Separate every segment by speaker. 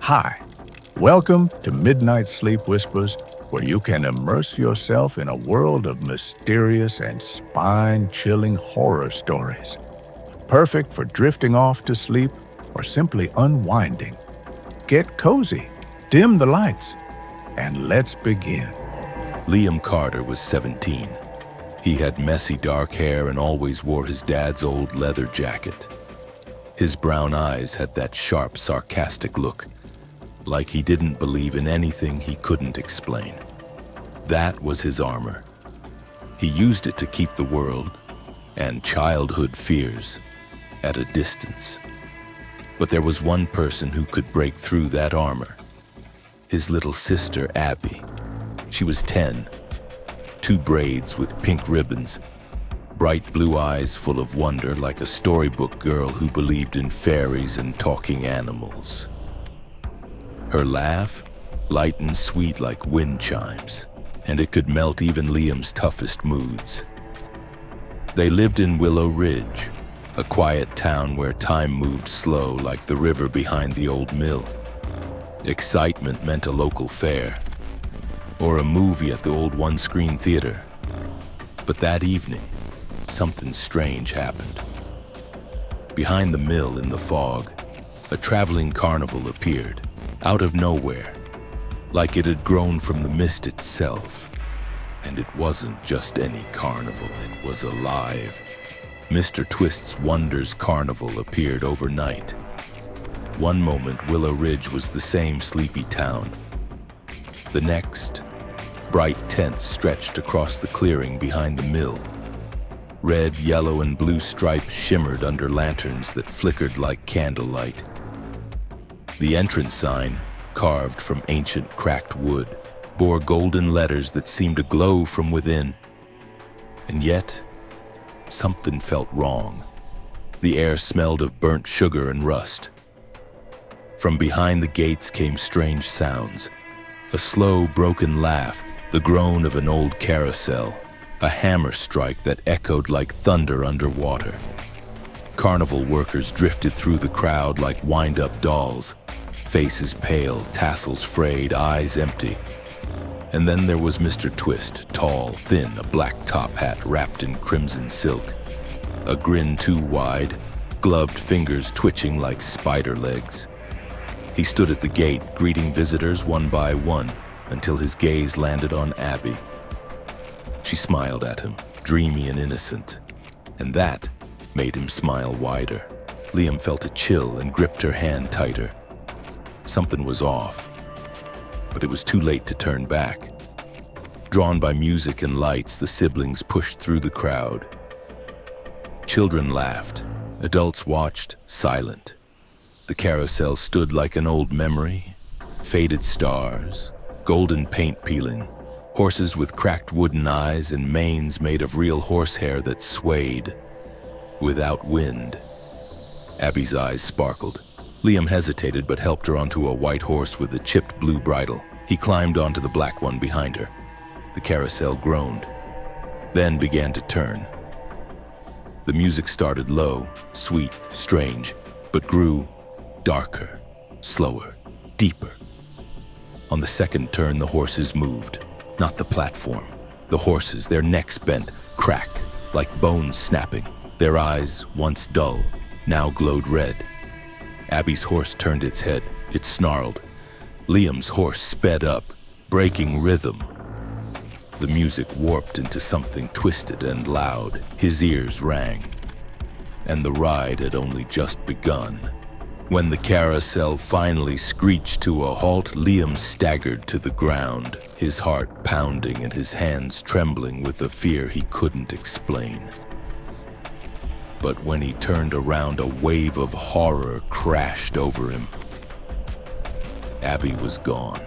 Speaker 1: Hi, welcome to Midnight Sleep Whispers, where you can immerse yourself in a world of mysterious and spine-chilling horror stories. Perfect for drifting off to sleep or simply unwinding. Get cozy, dim the lights, and let's begin.
Speaker 2: Liam Carter was 17. He had messy dark hair and always wore his dad's old leather jacket. His brown eyes had that sharp, sarcastic look, like he didn't believe in anything he couldn't explain. That was his armor. He used it to keep the world and childhood fears at a distance. But there was one person who could break through that armor. His little sister, Abby. She was 10, 2 braids with pink ribbons, bright blue eyes full of wonder like a storybook girl who believed in fairies and talking animals. Her laugh, light and sweet like wind chimes, and it could melt even Liam's toughest moods. They lived in Willow Ridge, a quiet town where time moved slow like the river behind the old mill. Excitement meant a local fair, or a movie at the old one-screen theater. But that evening, something strange happened. Behind the mill in the fog, a traveling carnival appeared, out of nowhere, like it had grown from the mist itself. And it wasn't just any carnival, it was alive. Mr. Twist's Wonders Carnival appeared overnight. One moment, Willow Ridge was the same sleepy town. The next, bright tents stretched across the clearing behind the mill. Red, yellow, and blue stripes shimmered under lanterns that flickered like candlelight. The entrance sign, carved from ancient cracked wood, bore golden letters that seemed to glow from within. And yet, something felt wrong. The air smelled of burnt sugar and rust. From behind the gates came strange sounds. A slow, broken laugh, the groan of an old carousel, a hammer strike that echoed like thunder underwater. Carnival workers drifted through the crowd like wind-up dolls, faces pale, tassels frayed, eyes empty. And then there was Mr. Twist, tall, thin, a black top hat wrapped in crimson silk, a grin too wide, gloved fingers twitching like spider legs. He stood at the gate, greeting visitors one by one, until his gaze landed on Abby. She smiled at him, dreamy and innocent, and that made him smile wider. Liam felt a chill and gripped her hand tighter. Something was off, but it was too late to turn back. Drawn by music and lights, the siblings pushed through the crowd. Children laughed, adults watched, silent. The carousel stood like an old memory, faded stars, golden paint peeling, horses with cracked wooden eyes and manes made of real horsehair that swayed without wind. Abby's eyes sparkled. Liam hesitated but helped her onto a white horse with a chipped blue bridle. He climbed onto the black one behind her. The carousel groaned, then began to turn. The music started low, sweet, strange, but grew darker, slower, deeper. On the second turn, the horses moved, not the platform. The horses, their necks bent, crack, like bones snapping. Their eyes, once dull, now glowed red. Abby's horse turned its head. It snarled. Liam's horse sped up, breaking rhythm. The music warped into something twisted and loud. His ears rang. And the ride had only just begun. When the carousel finally screeched to a halt, Liam staggered to the ground, his heart pounding and his hands trembling with a fear he couldn't explain. But when he turned around, a wave of horror crashed over him. Abby was gone.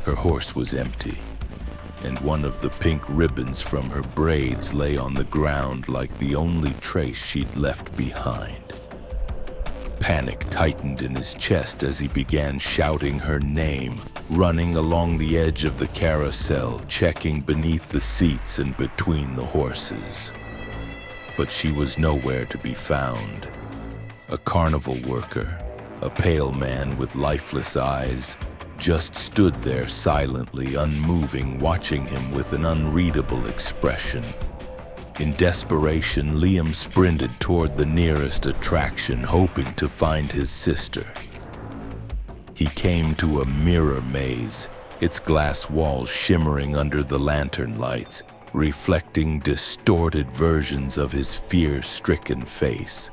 Speaker 2: Her horse was empty, and one of the pink ribbons from her braids lay on the ground like the only trace she'd left behind. Panic tightened in his chest as he began shouting her name, running along the edge of the carousel, checking beneath the seats and between the horses. But she was nowhere to be found. A carnival worker, a pale man with lifeless eyes, just stood there silently unmoving, watching him with an unreadable expression. In desperation, Liam sprinted toward the nearest attraction, hoping to find his sister. He came to a mirror maze, its glass walls shimmering under the lantern lights, reflecting distorted versions of his fear-stricken face.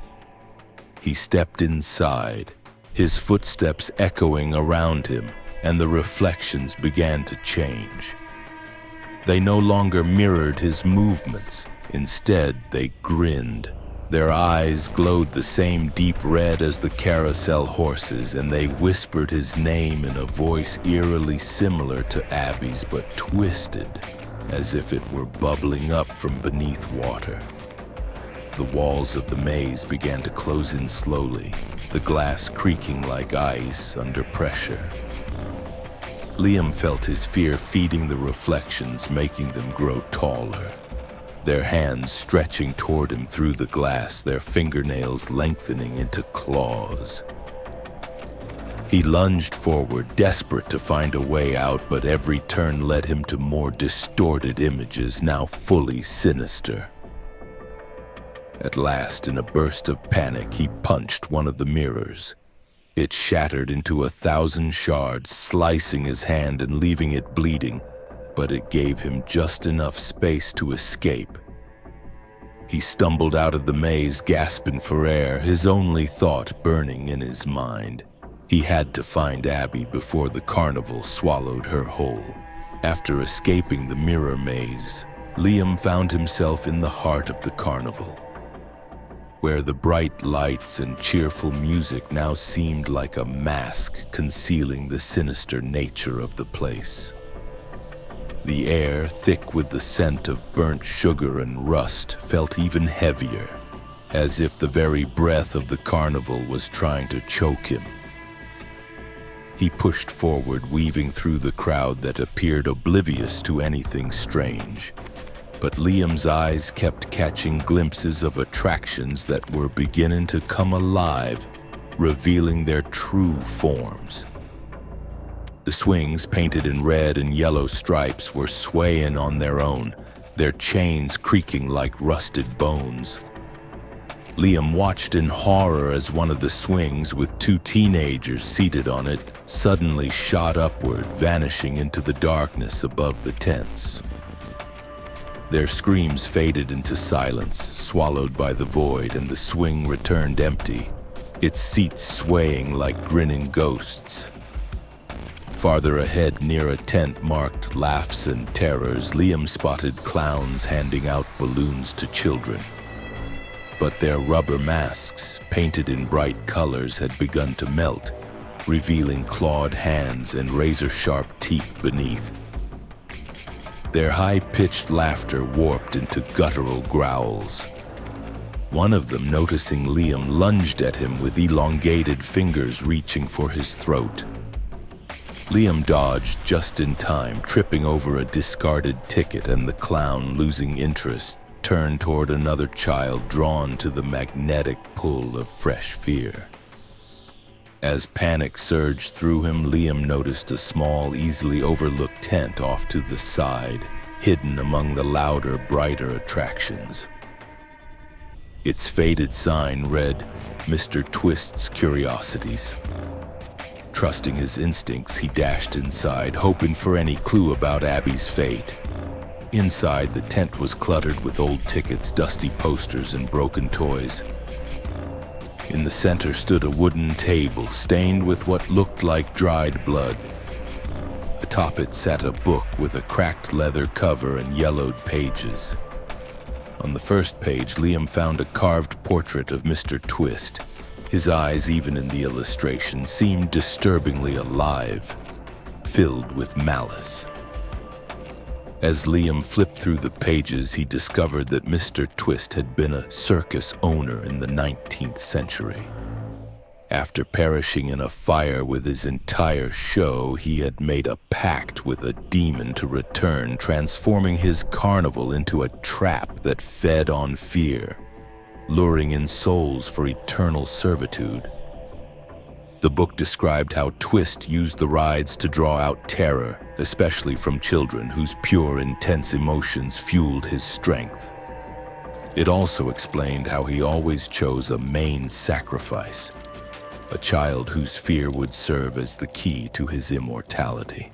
Speaker 2: He stepped inside, his footsteps echoing around him, and the reflections began to change. They no longer mirrored his movements. Instead, they grinned. Their eyes glowed the same deep red as the carousel horses, and they whispered his name in a voice eerily similar to Abby's but twisted, as if it were bubbling up from beneath water. The walls of the maze began to close in slowly, the glass creaking like ice under pressure. Liam felt his fear feeding the reflections, making them grow taller. Their hands stretching toward him through the glass, their fingernails lengthening into claws. He lunged forward, desperate to find a way out, but every turn led him to more distorted images, now fully sinister. At last, in a burst of panic, he punched one of the mirrors. It shattered into 1,000 shards, slicing his hand and leaving it bleeding, but it gave him just enough space to escape. He stumbled out of the maze, gasping for air, his only thought burning in his mind. He had to find Abby before the carnival swallowed her whole. After escaping the mirror maze, Liam found himself in the heart of the carnival, where the bright lights and cheerful music now seemed like a mask concealing the sinister nature of the place. The air, thick with the scent of burnt sugar and rust, felt even heavier, as if the very breath of the carnival was trying to choke him. He pushed forward, weaving through the crowd that appeared oblivious to anything strange. But Liam's eyes kept catching glimpses of attractions that were beginning to come alive, revealing their true forms. The swings, painted in red and yellow stripes, were swaying on their own, their chains creaking like rusted bones. Liam watched in horror as one of the swings, with 2 teenagers seated on it, suddenly shot upward, vanishing into the darkness above the tents. Their screams faded into silence, swallowed by the void, and the swing returned empty, its seats swaying like grinning ghosts. Farther ahead, near a tent marked Laughs and Terrors, Liam spotted clowns handing out balloons to children. But their rubber masks, painted in bright colors, had begun to melt, revealing clawed hands and razor-sharp teeth beneath. Their high-pitched laughter warped into guttural growls. One of them, noticing Liam, lunged at him with elongated fingers reaching for his throat. Liam dodged just in time, tripping over a discarded ticket, and the clown, losing interest, turned toward another child drawn to the magnetic pull of fresh fear. As panic surged through him, Liam noticed a small, easily overlooked tent off to the side, hidden among the louder, brighter attractions. Its faded sign read, "Mr. Twist's Curiosities." Trusting his instincts, he dashed inside, hoping for any clue about Abby's fate. Inside, the tent was cluttered with old tickets, dusty posters, and broken toys. In the center stood a wooden table, stained with what looked like dried blood. Atop it sat a book with a cracked leather cover and yellowed pages. On the first page, Liam found a carved portrait of Mr. Twist. His eyes, even in the illustration, seemed disturbingly alive, filled with malice. As Liam flipped through the pages, he discovered that Mr. Twist had been a circus owner in the 19th century. After perishing in a fire with his entire show, he had made a pact with a demon to return, transforming his carnival into a trap that fed on fear, luring in souls for eternal servitude. The book described how Twist used the rides to draw out terror, especially from children whose pure, intense emotions fueled his strength. It also explained how he always chose a main sacrifice, a child whose fear would serve as the key to his immortality.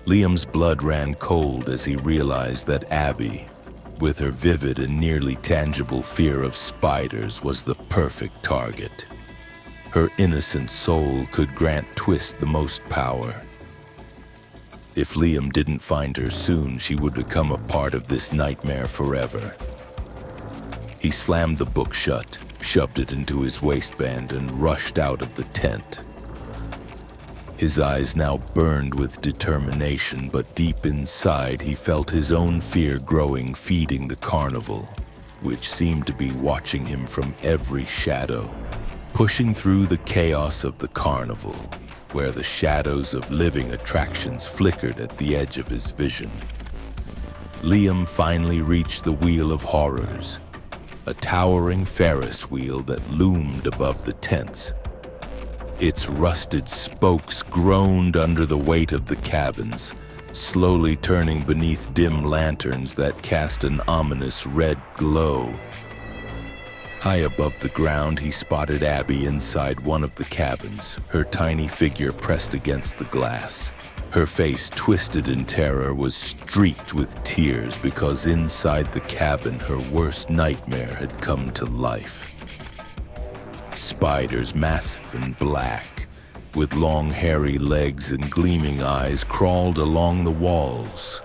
Speaker 2: Liam's blood ran cold as he realized that Abby, with her vivid and nearly tangible fear of spiders, was the perfect target. Her innocent soul could grant Twist the most power. If Liam didn't find her soon, she would become a part of this nightmare forever. He slammed the book shut, shoved it into his waistband, and rushed out of the tent. His eyes now burned with determination, but deep inside he felt his own fear growing, feeding the carnival, which seemed to be watching him from every shadow. Pushing through the chaos of the carnival, where the shadows of living attractions flickered at the edge of his vision, Liam finally reached the Wheel of Horrors, a towering Ferris wheel that loomed above the tents. Its rusted spokes groaned under the weight of the cabins, slowly turning beneath dim lanterns that cast an ominous red glow. High above the ground, he spotted Abby inside one of the cabins, her tiny figure pressed against the glass. Her face, twisted in terror, was streaked with tears because inside the cabin, her worst nightmare had come to life. Spiders, massive and black, with long hairy legs and gleaming eyes, crawled along the walls.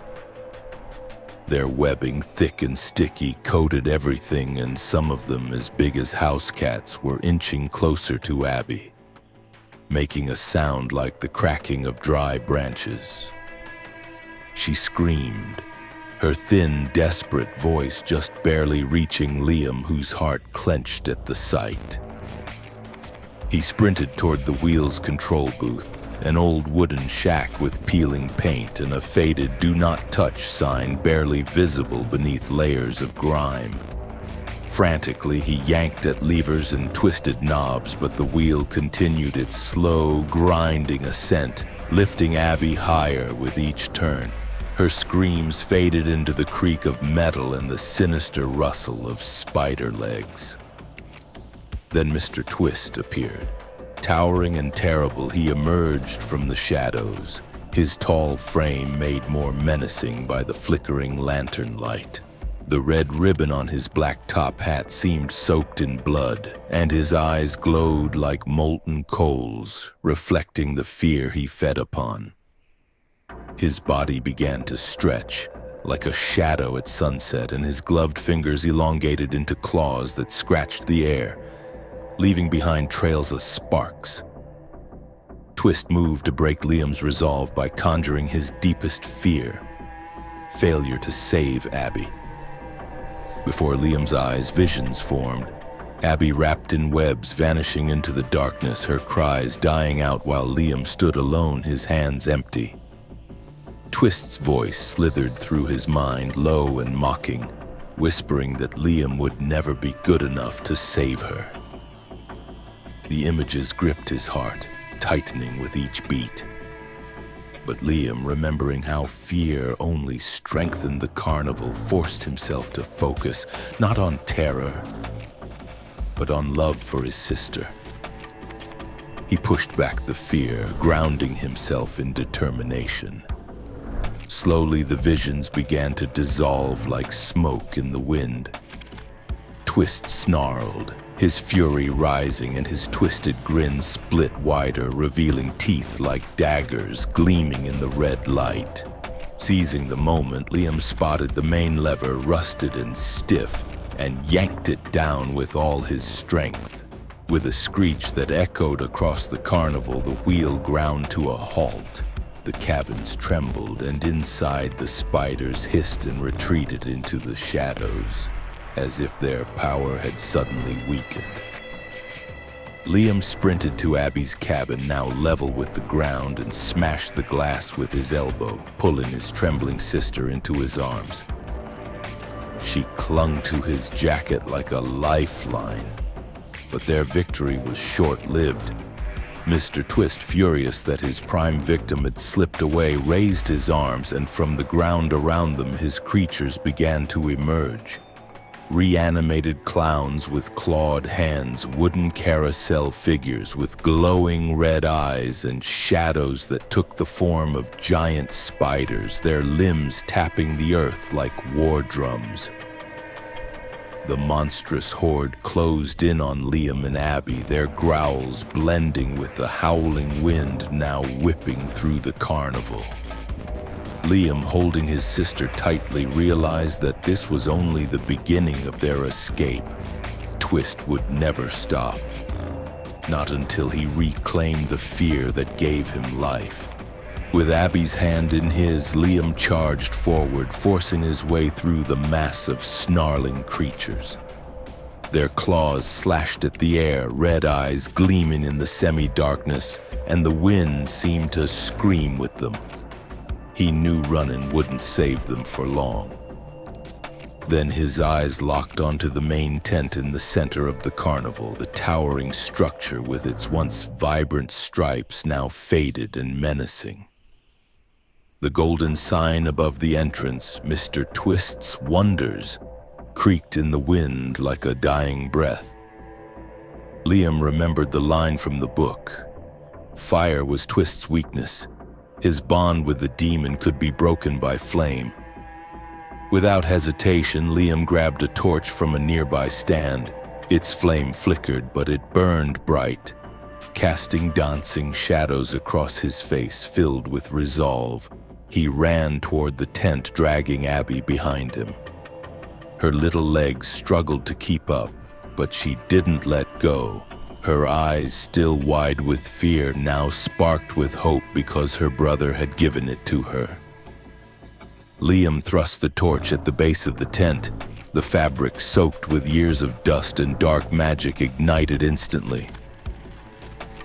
Speaker 2: Their webbing, thick and sticky, coated everything, and some of them, as big as house cats, were inching closer to Abby, making a sound like the cracking of dry branches. She screamed, her thin, desperate voice just barely reaching Liam, whose heart clenched at the sight. He sprinted toward the wheel's control booth, an old wooden shack with peeling paint and a faded "Do Not Touch" sign barely visible beneath layers of grime. Frantically, he yanked at levers and twisted knobs, but the wheel continued its slow, grinding ascent, lifting Abby higher with each turn. Her screams faded into the creak of metal and the sinister rustle of spider legs. Then Mr. Twist appeared. Towering and terrible, he emerged from the shadows, his tall frame made more menacing by the flickering lantern light. The red ribbon on his black top hat seemed soaked in blood, and his eyes glowed like molten coals, reflecting the fear he fed upon. His body began to stretch, like a shadow at sunset, and his gloved fingers elongated into claws that scratched the air, leaving behind trails of sparks. Twist moved to break Liam's resolve by conjuring his deepest fear, failure to save Abby. Before Liam's eyes, visions formed. Abby wrapped in webs, vanishing into the darkness, her cries dying out while Liam stood alone, his hands empty. Twist's voice slithered through his mind, low and mocking, whispering that Liam would never be good enough to save her. The images gripped his heart, tightening with each beat. But Liam, remembering how fear only strengthened the carnival, forced himself to focus not on terror, but on love for his sister. He pushed back the fear, grounding himself in determination. Slowly, the visions began to dissolve like smoke in the wind. Twist snarled, his fury rising, and his twisted grin split wider, revealing teeth like daggers gleaming in the red light. Seizing the moment, Liam spotted the main lever, rusted and stiff, and yanked it down with all his strength. With a screech that echoed across the carnival, the wheel ground to a halt. The cabins trembled, and inside the spiders hissed and retreated into the shadows, as if their power had suddenly weakened. Liam sprinted to Abby's cabin, now level with the ground, and smashed the glass with his elbow, pulling his trembling sister into his arms. She clung to his jacket like a lifeline, but their victory was short-lived. Mr. Twist, furious that his prime victim had slipped away, raised his arms, and from the ground around them his creatures began to emerge. Reanimated clowns with clawed hands, wooden carousel figures with glowing red eyes, and shadows that took the form of giant spiders, their limbs tapping the earth like war drums. The monstrous horde closed in on Liam and Abby, their growls blending with the howling wind now whipping through the carnival. Liam, holding his sister tightly, realized that this was only the beginning of their escape. Twist would never stop. Not until he reclaimed the fear that gave him life. With Abby's hand in his, Liam charged forward, forcing his way through the mass of snarling creatures. Their claws slashed at the air, red eyes gleaming in the semi-darkness, and the wind seemed to scream with them. He knew running wouldn't save them for long. Then his eyes locked onto the main tent in the center of the carnival, the towering structure with its once vibrant stripes now faded and menacing. The golden sign above the entrance, Mr. Twist's Wonders, creaked in the wind like a dying breath. Liam remembered the line from the book. Fire was Twist's weakness. His bond with the demon could be broken by flame. Without hesitation, Liam grabbed a torch from a nearby stand. Its flame flickered, but it burned bright, casting dancing shadows across his face filled with resolve. He ran toward the tent, dragging Abby behind him. Her little legs struggled to keep up, but she didn't let go. Her eyes, still wide with fear, now sparked with hope because her brother had given it to her. Liam thrust the torch at the base of the tent. The fabric, soaked with years of dust and dark magic, ignited instantly.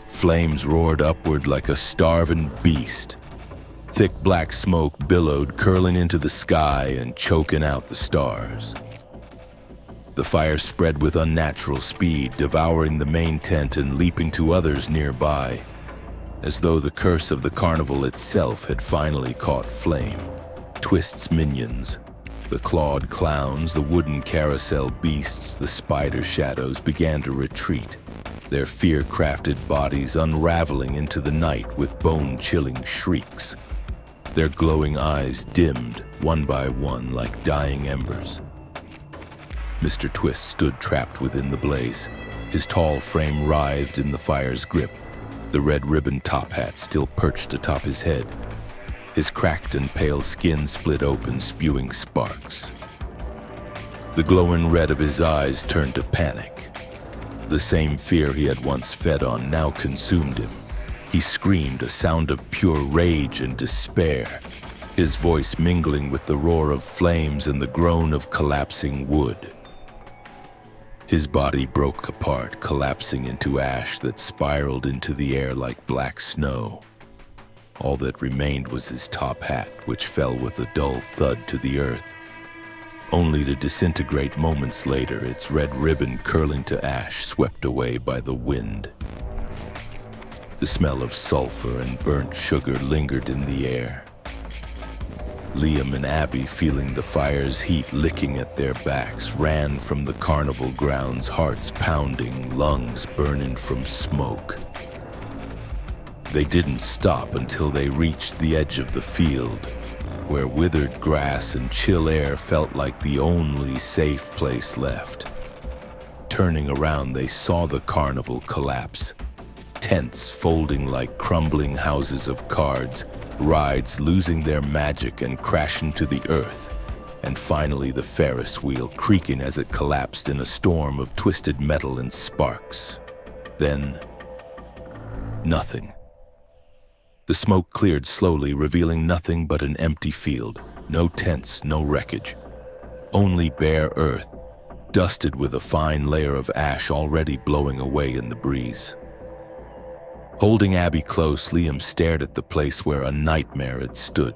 Speaker 2: Flames roared upward like a starving beast. Thick black smoke billowed, curling into the sky and choking out the stars. The fire spread with unnatural speed, devouring the main tent and leaping to others nearby, as though the curse of the carnival itself had finally caught flame. Twist's minions, the clawed clowns, the wooden carousel beasts, the spider shadows began to retreat, their fear-crafted bodies unraveling into the night with bone-chilling shrieks. Their glowing eyes dimmed, one by one, like dying embers. Mr. Twist stood trapped within the blaze. His tall frame writhed in the fire's grip, the red ribbon top hat still perched atop his head. His cracked and pale skin split open, spewing sparks. The glowing red of his eyes turned to panic. The same fear he had once fed on now consumed him. He screamed, a sound of pure rage and despair, his voice mingling with the roar of flames and the groan of collapsing wood. His body broke apart, collapsing into ash that spiraled into the air like black snow. All that remained was his top hat, which fell with a dull thud to the earth, only to disintegrate moments later, its red ribbon curling to ash, swept away by the wind. The smell of sulfur and burnt sugar lingered in the air. Liam and Abby, feeling the fire's heat licking at their backs, ran from the carnival grounds, hearts pounding, lungs burning from smoke. They didn't stop until they reached the edge of the field, where withered grass and chill air felt like the only safe place left. Turning around, they saw the carnival collapse. Tents folding like crumbling houses of cards, rides losing their magic and crashing to the earth, and finally the Ferris wheel creaking as it collapsed in a storm of twisted metal and sparks. Then, nothing. The smoke cleared slowly, revealing nothing but an empty field. No tents, no wreckage. Only bare earth, dusted with a fine layer of ash already blowing away in the breeze. Holding Abby close, Liam stared at the place where a nightmare had stood,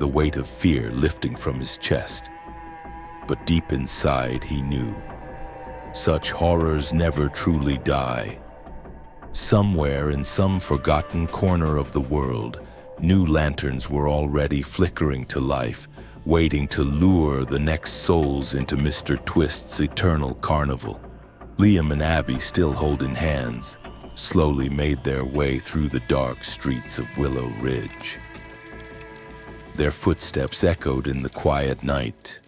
Speaker 2: the weight of fear lifting from his chest. But deep inside, he knew. Such horrors never truly die. Somewhere in some forgotten corner of the world, new lanterns were already flickering to life, waiting to lure the next souls into Mr. Twist's eternal carnival. Liam and Abby, still holding hands, slowly made their way through the dark streets of Willow Ridge. Their footsteps echoed in the quiet night,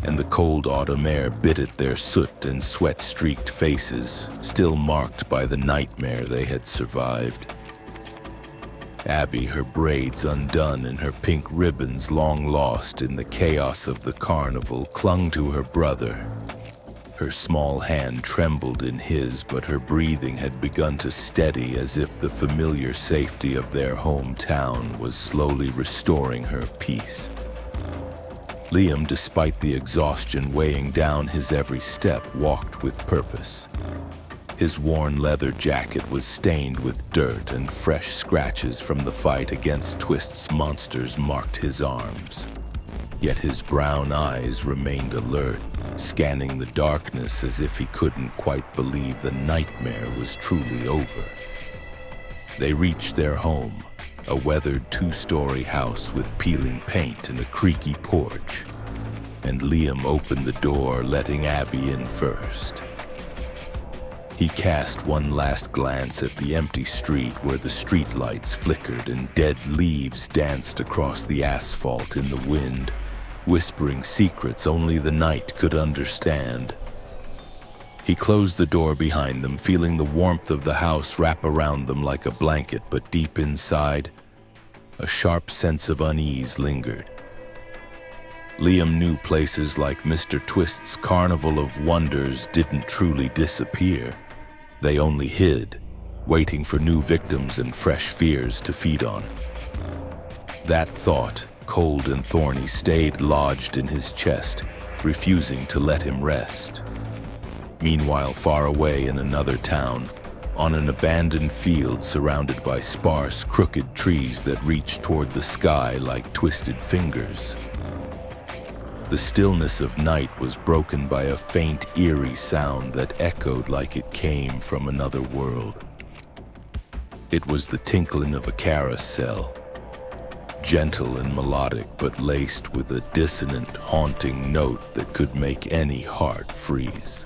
Speaker 2: and the cold autumn air bit at their soot and sweat-streaked faces, still marked by the nightmare they had survived. Abby, her braids undone and her pink ribbons long lost in the chaos of the carnival, clung to her brother. Her small hand trembled in his, but her breathing had begun to steady as if the familiar safety of their hometown was slowly restoring her peace. Liam, despite the exhaustion weighing down his every step, walked with purpose. His worn leather jacket was stained with dirt, and fresh scratches from the fight against Twist's monsters marked his arms. Yet his brown eyes remained alert, scanning the darkness as if he couldn't quite believe the nightmare was truly over. They reached their home, a weathered two-story house with peeling paint and a creaky porch, and Liam opened the door, letting Abby in first. He cast one last glance at the empty street where the streetlights flickered and dead leaves danced across the asphalt in the wind, whispering secrets only the night could understand. He closed the door behind them, feeling the warmth of the house wrap around them like a blanket, but deep inside, a sharp sense of unease lingered. Liam knew places like Mr. Twist's Carnival of Wonders didn't truly disappear. They only hid, waiting for new victims and fresh fears to feed on. That thought, cold and thorny, stayed lodged in his chest, refusing to let him rest. Meanwhile, far away in another town, on an abandoned field surrounded by sparse, crooked trees that reached toward the sky like twisted fingers, the stillness of night was broken by a faint, eerie sound that echoed like it came from another world. It was the tinkling of a carousel, gentle and melodic, but laced with a dissonant, haunting note that could make any heart freeze.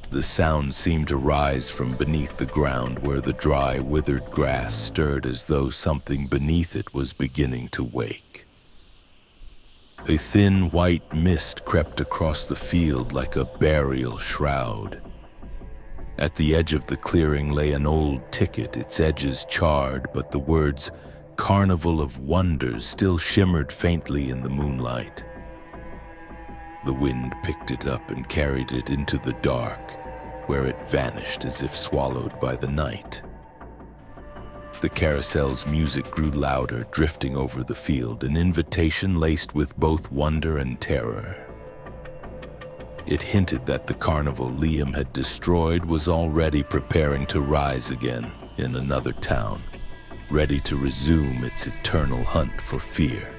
Speaker 2: The sound seemed to rise from beneath the ground where the dry, withered grass stirred as though something beneath it was beginning to wake. A thin white mist crept across the field like a burial shroud. At the edge of the clearing lay an old ticket, its edges charred, but the words "Carnival of Wonders" still shimmered faintly in the moonlight. The wind picked it up and carried it into the dark, where it vanished as if swallowed by the night. The carousel's music grew louder, drifting over the field, an invitation laced with both wonder and terror. It hinted that the carnival Liam had destroyed was already preparing to rise again in another town, ready to resume its eternal hunt for fear.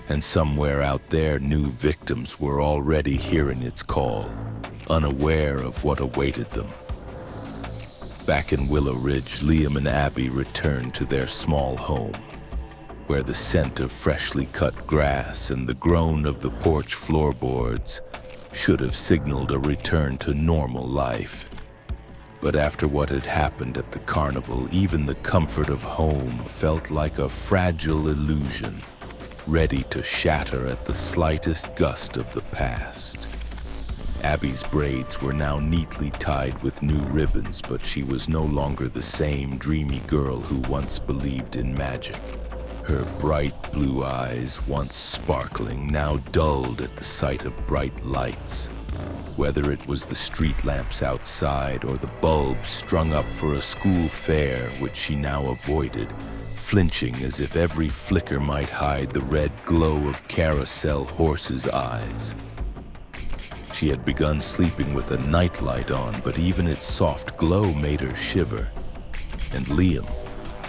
Speaker 2: And somewhere out there, new victims were already hearing its call, unaware of what awaited them. Back in Willow Ridge, Liam and Abby returned to their small home, where the scent of freshly cut grass and the groan of the porch floorboards should have signaled a return to normal life. But after what had happened at the carnival, even the comfort of home felt like a fragile illusion, ready to shatter at the slightest gust of the past. Abby's braids were now neatly tied with new ribbons, but she was no longer the same dreamy girl who once believed in magic. Her bright blue eyes, once sparkling, now dulled at the sight of bright lights. Whether it was the street lamps outside or the bulbs strung up for a school fair, which she now avoided, flinching as if every flicker might hide the red glow of carousel horses' eyes. She had begun sleeping with a nightlight on, but even its soft glow made her shiver. And Liam,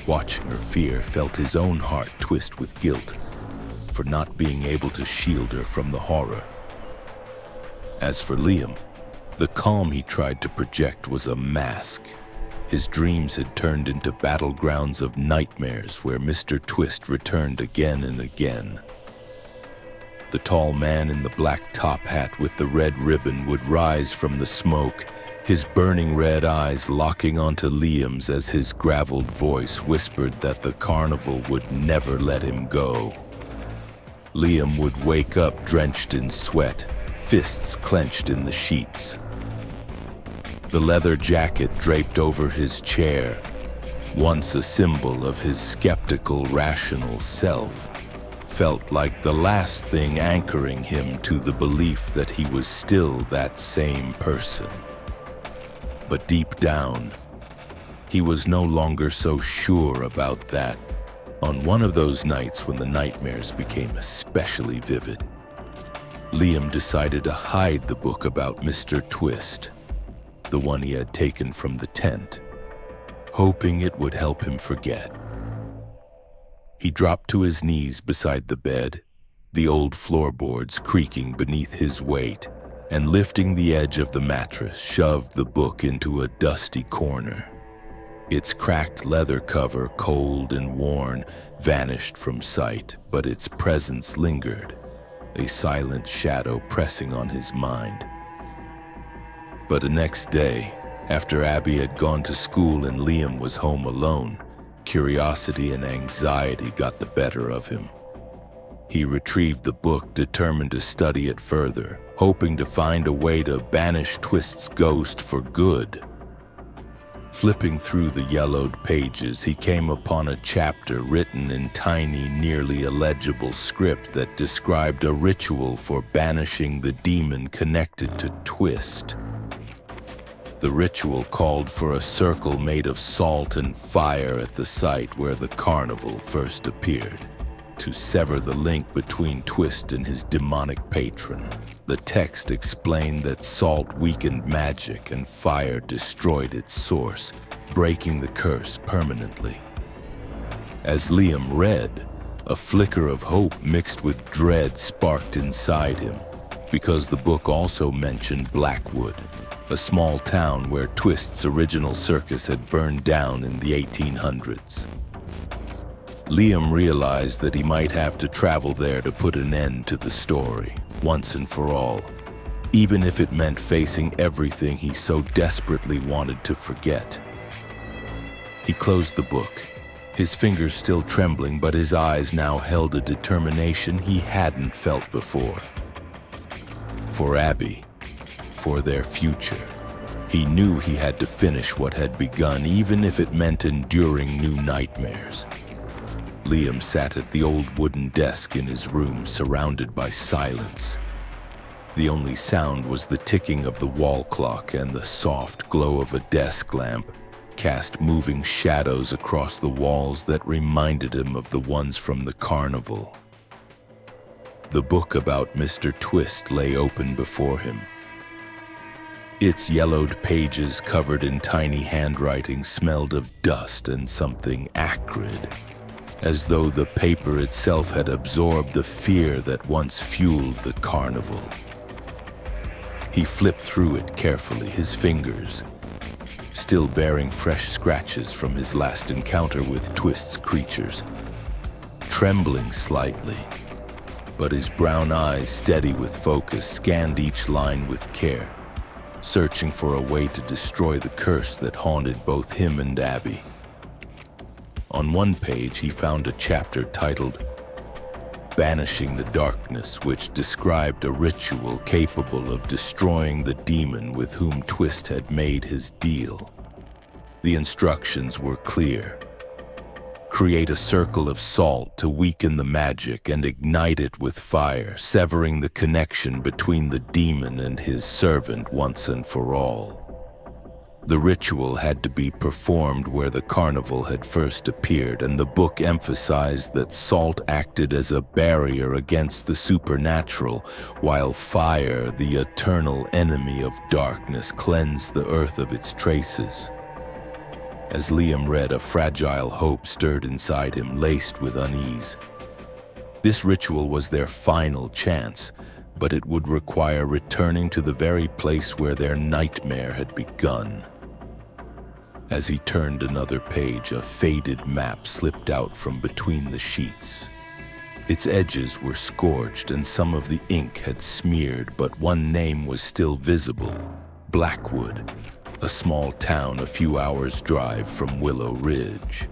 Speaker 2: watching her fear, felt his own heart twist with guilt for not being able to shield her from the horror. As for Liam, the calm he tried to project was a mask. His dreams had turned into battlegrounds of nightmares where Mr. Twist returned again and again. The tall man in the black top hat with the red ribbon would rise from the smoke, his burning red eyes locking onto Liam's as his graveled voice whispered that the carnival would never let him go. Liam would wake up drenched in sweat, fists clenched in the sheets. The leather jacket draped over his chair, once a symbol of his skeptical, rational self, felt like the last thing anchoring him to the belief that he was still that same person. But deep down, he was no longer so sure about that. On one of those nights when the nightmares became especially vivid, Liam decided to hide the book about Mr. Twist, the one he had taken from the tent, hoping it would help him forget. He dropped to his knees beside the bed, the old floorboards creaking beneath his weight, and lifting the edge of the mattress, shoved the book into a dusty corner. Its cracked leather cover, cold and worn, vanished from sight, but its presence lingered, a silent shadow pressing on his mind. But the next day, after Abby had gone to school and Liam was home alone, curiosity and anxiety got the better of him. He retrieved the book, determined to study it further, hoping to find a way to banish Twist's ghost for good. Flipping through the yellowed pages, he came upon a chapter written in tiny, nearly illegible script that described a ritual for banishing the demon connected to Twist. The ritual called for a circle made of salt and fire at the site where the carnival first appeared, to sever the link between Twist and his demonic patron. The text explained that salt weakened magic and fire destroyed its source, breaking the curse permanently. As Liam read, a flicker of hope mixed with dread sparked inside him, because the book also mentioned Blackwood, a small town where Twist's original circus had burned down in the 1800s. Liam realized that he might have to travel there to put an end to the story, once and for all, even if it meant facing everything he so desperately wanted to forget. He closed the book, his fingers still trembling, but his eyes now held a determination he hadn't felt before. For Abby, for their future, he knew he had to finish what had begun, even if it meant enduring new nightmares. Liam sat at the old wooden desk in his room, surrounded by silence. The only sound was the ticking of the wall clock and the soft glow of a desk lamp cast moving shadows across the walls that reminded him of the ones from the carnival. The book about Mr. Twist lay open before him. Its yellowed pages, covered in tiny handwriting, smelled of dust and something acrid, as though the paper itself had absorbed the fear that once fueled the carnival. He flipped through it carefully, his fingers still bearing fresh scratches from his last encounter with Twist's creatures, trembling slightly, but his brown eyes, steady with focus, scanned each line with care, searching for a way to destroy the curse that haunted both him and Abby. On one page, he found a chapter titled Banishing the Darkness, which described a ritual capable of destroying the demon with whom Twist had made his deal. The instructions were clear. Create a circle of salt to weaken the magic and ignite it with fire, severing the connection between the demon and his servant once and for all. The ritual had to be performed where the carnival had first appeared, and the book emphasized that salt acted as a barrier against the supernatural, while fire, the eternal enemy of darkness, cleansed the earth of its traces. As Liam read, a fragile hope stirred inside him, laced with unease. This ritual was their final chance, but it would require returning to the very place where their nightmare had begun. As he turned another page, a faded map slipped out from between the sheets. Its edges were scorched and some of the ink had smeared, but one name was still visible: Blackwood, a small town a few hours' drive from Willow Ridge.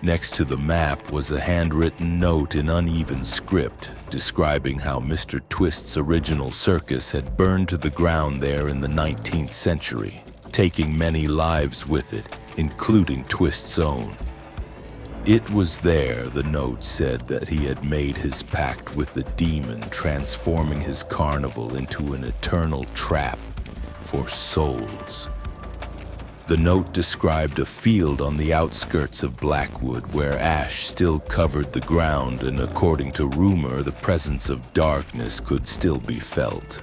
Speaker 2: Next to the map was a handwritten note in uneven script describing how Mr. Twist's original circus had burned to the ground there in the 19th century, taking many lives with it, including Twist's own. It was there, the note said, that he had made his pact with the demon, transforming his carnival into an eternal trap for souls. The note described a field on the outskirts of Blackwood where ash still covered the ground, and according to rumor, the presence of darkness could still be felt.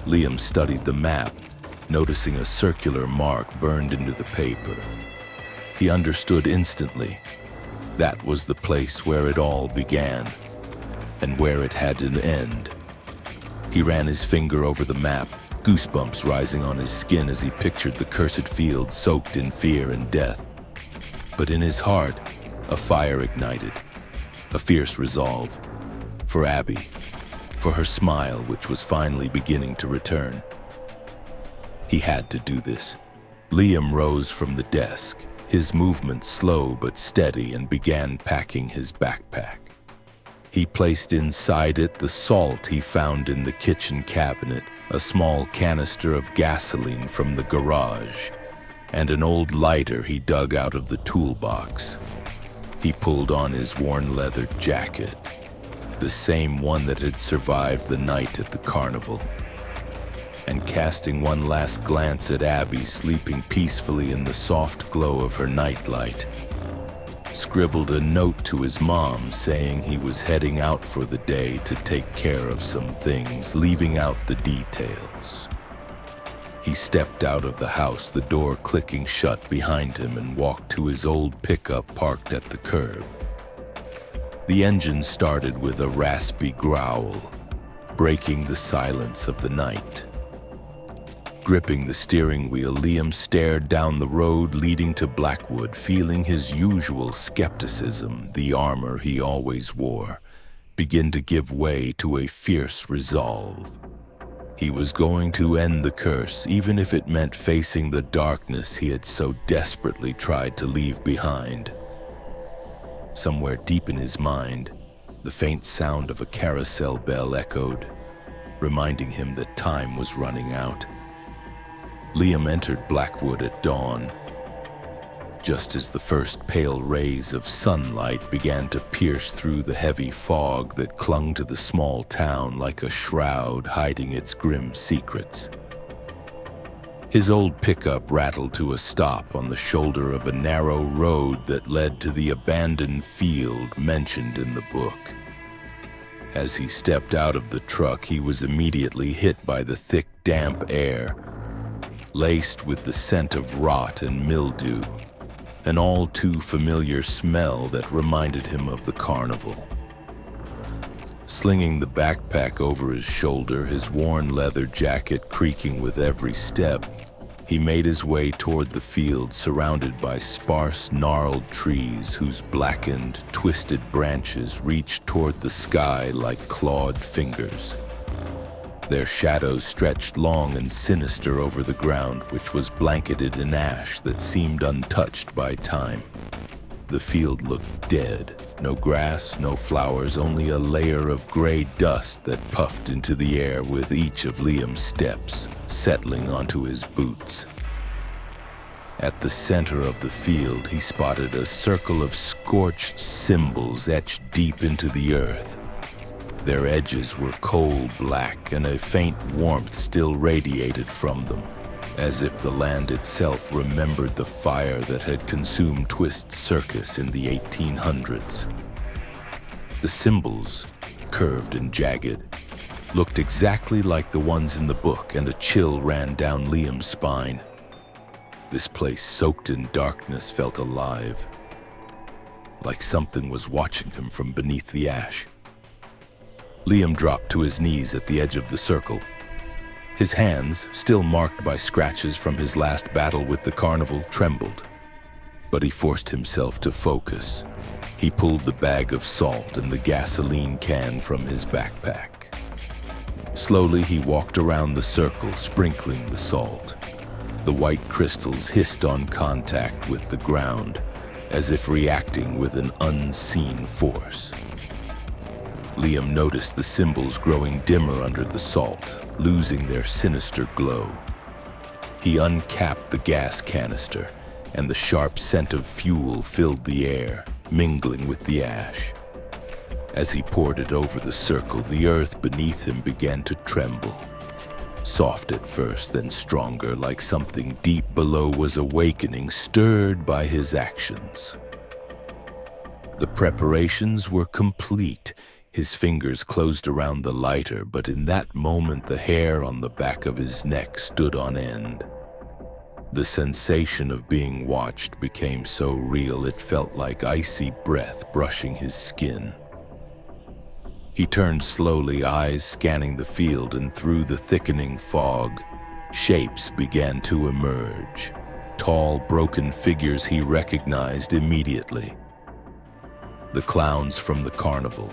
Speaker 2: Liam studied the map, noticing a circular mark burned into the paper. He understood instantly. That was the place where it all began, and where it had an end. He ran his finger over the map, goosebumps rising on his skin as he pictured the cursed field soaked in fear and death. But in his heart, a fire ignited, a fierce resolve. For Abby, for her smile, which was finally beginning to return. He had to do this. Liam rose from the desk, his movement slow but steady, and began packing his backpack. He placed inside it the salt he found in the kitchen cabinet, a small canister of gasoline from the garage, and an old lighter he dug out of the toolbox. He pulled on his worn leather jacket, the same one that had survived the night at the carnival, and casting one last glance at Abby sleeping peacefully in the soft glow of her nightlight, scribbled a note to his mom saying he was heading out for the day to take care of some things, leaving out the details. He stepped out of the house, the door clicking shut behind him, and walked to his old pickup parked at the curb. The engine started with a raspy growl, breaking the silence of the night. Gripping the steering wheel, Liam stared down the road leading to Blackwood, feeling his usual skepticism, the armor he always wore, begin to give way to a fierce resolve. He was going to end the curse, even if it meant facing the darkness he had so desperately tried to leave behind. Somewhere deep in his mind, the faint sound of a carousel bell echoed, reminding him that time was running out. Liam entered Blackwood at dawn, just as the first pale rays of sunlight began to pierce through the heavy fog that clung to the small town like a shroud hiding its grim secrets. His old pickup rattled to a stop on the shoulder of a narrow road that led to the abandoned field mentioned in the book. As he stepped out of the truck, he was immediately hit by the thick, damp air, laced with the scent of rot and mildew, an all too familiar smell that reminded him of the carnival. Slinging the backpack over his shoulder, his worn leather jacket creaking with every step, he made his way toward the field surrounded by sparse, gnarled trees whose blackened, twisted branches reached toward the sky like clawed fingers. Their shadows stretched long and sinister over the ground, which was blanketed in ash that seemed untouched by time. The field looked dead. No grass, no flowers, only a layer of gray dust that puffed into the air with each of Liam's steps, settling onto his boots. At the center of the field, he spotted a circle of scorched symbols etched deep into the earth. Their edges were coal black, and a faint warmth still radiated from them, as if the land itself remembered the fire that had consumed Twist's circus in the 1800s. The symbols, curved and jagged, looked exactly like the ones in the book, and a chill ran down Liam's spine. This place, soaked in darkness, felt alive, like something was watching him from beneath the ash. Liam dropped to his knees at the edge of the circle. His hands, still marked by scratches from his last battle with the carnival, trembled. But he forced himself to focus. He pulled the bag of salt and the gasoline can from his backpack. Slowly, he walked around the circle, sprinkling the salt. The white crystals hissed on contact with the ground, as if reacting with an unseen force. Liam noticed the symbols growing dimmer under the salt, losing their sinister glow. He uncapped the gas canister, and the sharp scent of fuel filled the air, mingling with the ash. As he poured it over the circle, the earth beneath him began to tremble. Soft at first, then stronger, like something deep below was awakening, stirred by his actions. The preparations were complete. His fingers closed around the lighter, but in that moment the hair on the back of his neck stood on end. The sensation of being watched became so real it felt like icy breath brushing his skin. He turned slowly, eyes scanning the field, and through the thickening fog, shapes began to emerge. Tall, broken figures he recognized immediately. The clowns from the carnival.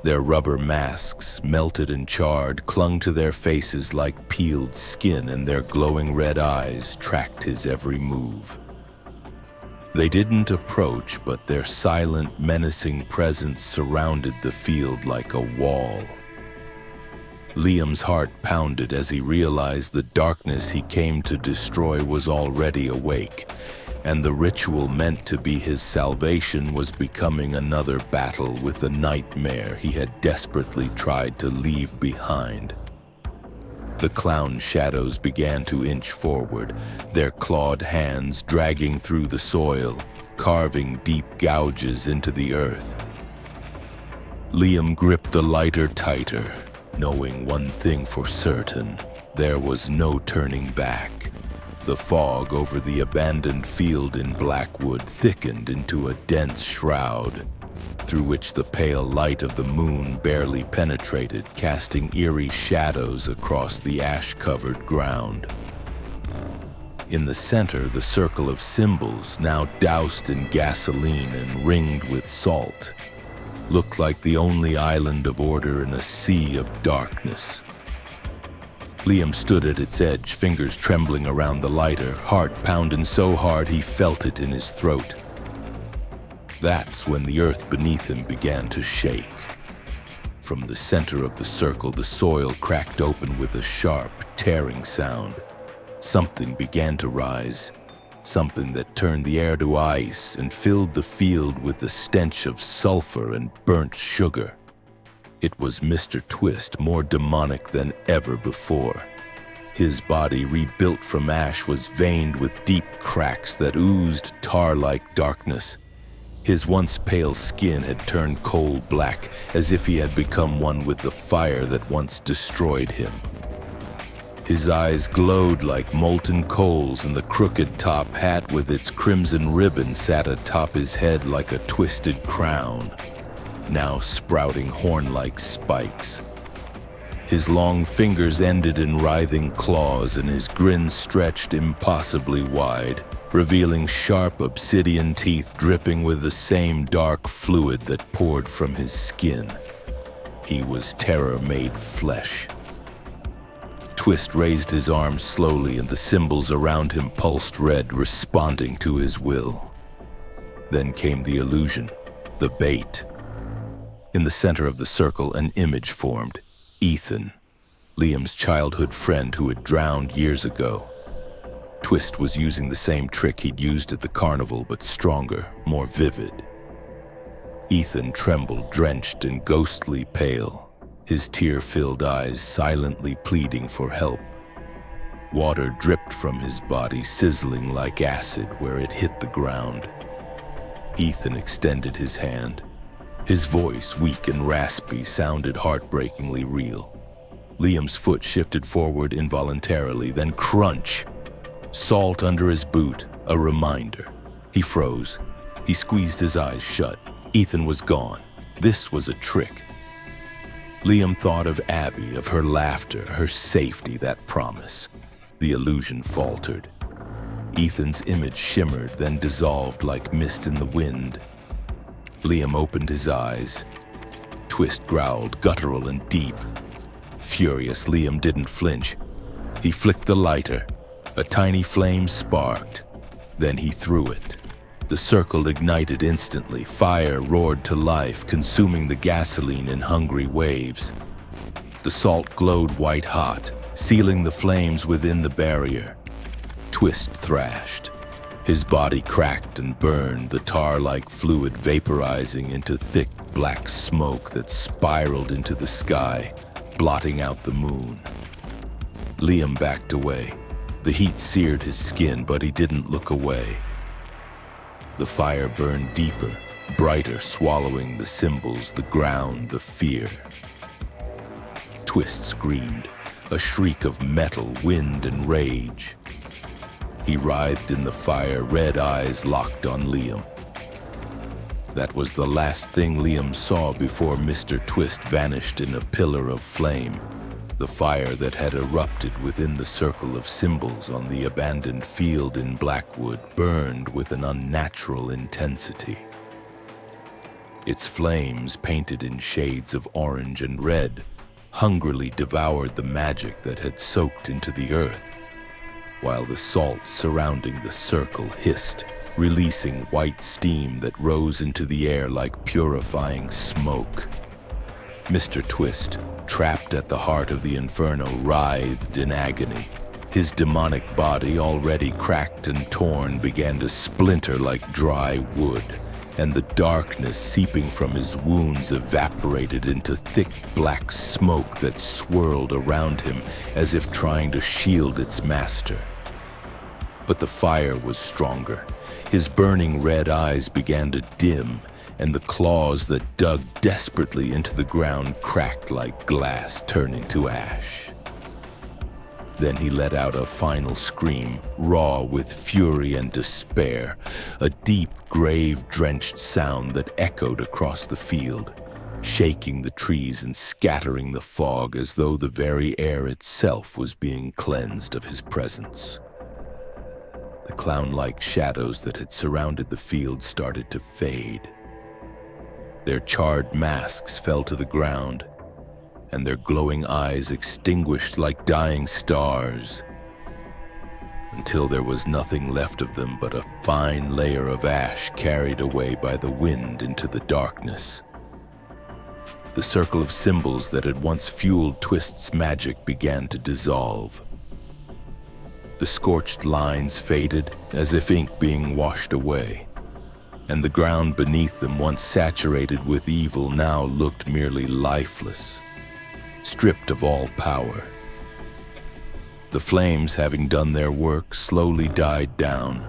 Speaker 2: Their rubber masks, melted and charred, clung to their faces like peeled skin, and their glowing red eyes tracked his every move. They didn't approach, but their silent, menacing presence surrounded the field like a wall. Liam's heart pounded as he realized the darkness he came to destroy was already awake, and the ritual meant to be his salvation was becoming another battle with the nightmare he had desperately tried to leave behind. The clown shadows began to inch forward, their clawed hands dragging through the soil, carving deep gouges into the earth. Liam gripped the lighter tighter, knowing one thing for certain: there was no turning back. The fog over the abandoned field in Blackwood thickened into a dense shroud, through which the pale light of the moon barely penetrated, casting eerie shadows across the ash-covered ground. In the center, the circle of symbols, now doused in gasoline and ringed with salt, looked like the only island of order in a sea of darkness. Liam stood at its edge, fingers trembling around the lighter, heart pounding so hard he felt it in his throat. That's when the earth beneath him began to shake. From the center of the circle, the soil cracked open with a sharp, tearing sound. Something began to rise, something that turned the air to ice and filled the field with the stench of sulfur and burnt sugar. It was Mr. Twist, more demonic than ever before. His body, rebuilt from ash, was veined with deep cracks that oozed tar-like darkness. His once pale skin had turned coal black, as if he had become one with the fire that once destroyed him. His eyes glowed like molten coals, and the crooked top hat with its crimson ribbon sat atop his head like a twisted crown, now sprouting horn-like spikes. His long fingers ended in writhing claws, and his grin stretched impossibly wide, revealing sharp obsidian teeth dripping with the same dark fluid that poured from his skin. He was terror made flesh. Twist raised his arms slowly, and the symbols around him pulsed red, responding to his will. Then came the illusion, the bait. In the center of the circle, an image formed. Ethan, Liam's childhood friend who had drowned years ago. Twist was using the same trick he'd used at the carnival, but stronger, more vivid. Ethan trembled, drenched and ghostly pale, his tear-filled eyes silently pleading for help. Water dripped from his body, sizzling like acid where it hit the ground. Ethan extended his hand. His voice, weak and raspy, sounded heartbreakingly real. Liam's foot shifted forward involuntarily, then crunch! Salt under his boot, a reminder. He froze. He squeezed his eyes shut. Ethan was gone. This was a trick. Liam thought of Abby, of her laughter, her safety, that promise. The illusion faltered. Ethan's image shimmered, then dissolved like mist in the wind. Liam opened his eyes. Twist growled, guttural and deep. Furious, Liam didn't flinch. He flicked the lighter. A tiny flame sparked. Then he threw it. The circle ignited instantly. Fire roared to life, consuming the gasoline in hungry waves. The salt glowed white-hot, sealing the flames within the barrier. Twist thrashed. His body cracked and burned, the tar-like fluid vaporizing into thick black smoke that spiraled into the sky, blotting out the moon. Liam backed away. The heat seared his skin, but he didn't look away. The fire burned deeper, brighter, swallowing the symbols, the ground, the fear. Twist screamed, a shriek of metal, wind, and rage. He writhed in the fire, red eyes locked on Liam. That was the last thing Liam saw before Mr. Twist vanished in a pillar of flame. The fire that had erupted within the circle of symbols on the abandoned field in Blackwood burned with an unnatural intensity. Its flames, painted in shades of orange and red, hungrily devoured the magic that had soaked into the earth, while the salt surrounding the circle hissed, releasing white steam that rose into the air like purifying smoke. Mr. Twist, trapped at the heart of the inferno, writhed in agony. His demonic body, already cracked and torn, began to splinter like dry wood, and the darkness seeping from his wounds evaporated into thick black smoke that swirled around him as if trying to shield its master. But the fire was stronger. His burning red eyes began to dim, and the claws that dug desperately into the ground cracked like glass, turning to ash. Then he let out a final scream, raw with fury and despair, a deep, grave-drenched sound that echoed across the field, shaking the trees and scattering the fog as though the very air itself was being cleansed of his presence. The clown-like shadows that had surrounded the field started to fade. Their charred masks fell to the ground, and their glowing eyes extinguished like dying stars, until there was nothing left of them but a fine layer of ash carried away by the wind into the darkness. The circle of symbols that had once fueled Twist's magic began to dissolve. The scorched lines faded as if ink being washed away, and the ground beneath them, once saturated with evil, now looked merely lifeless, stripped of all power. The flames, having done their work, slowly died down,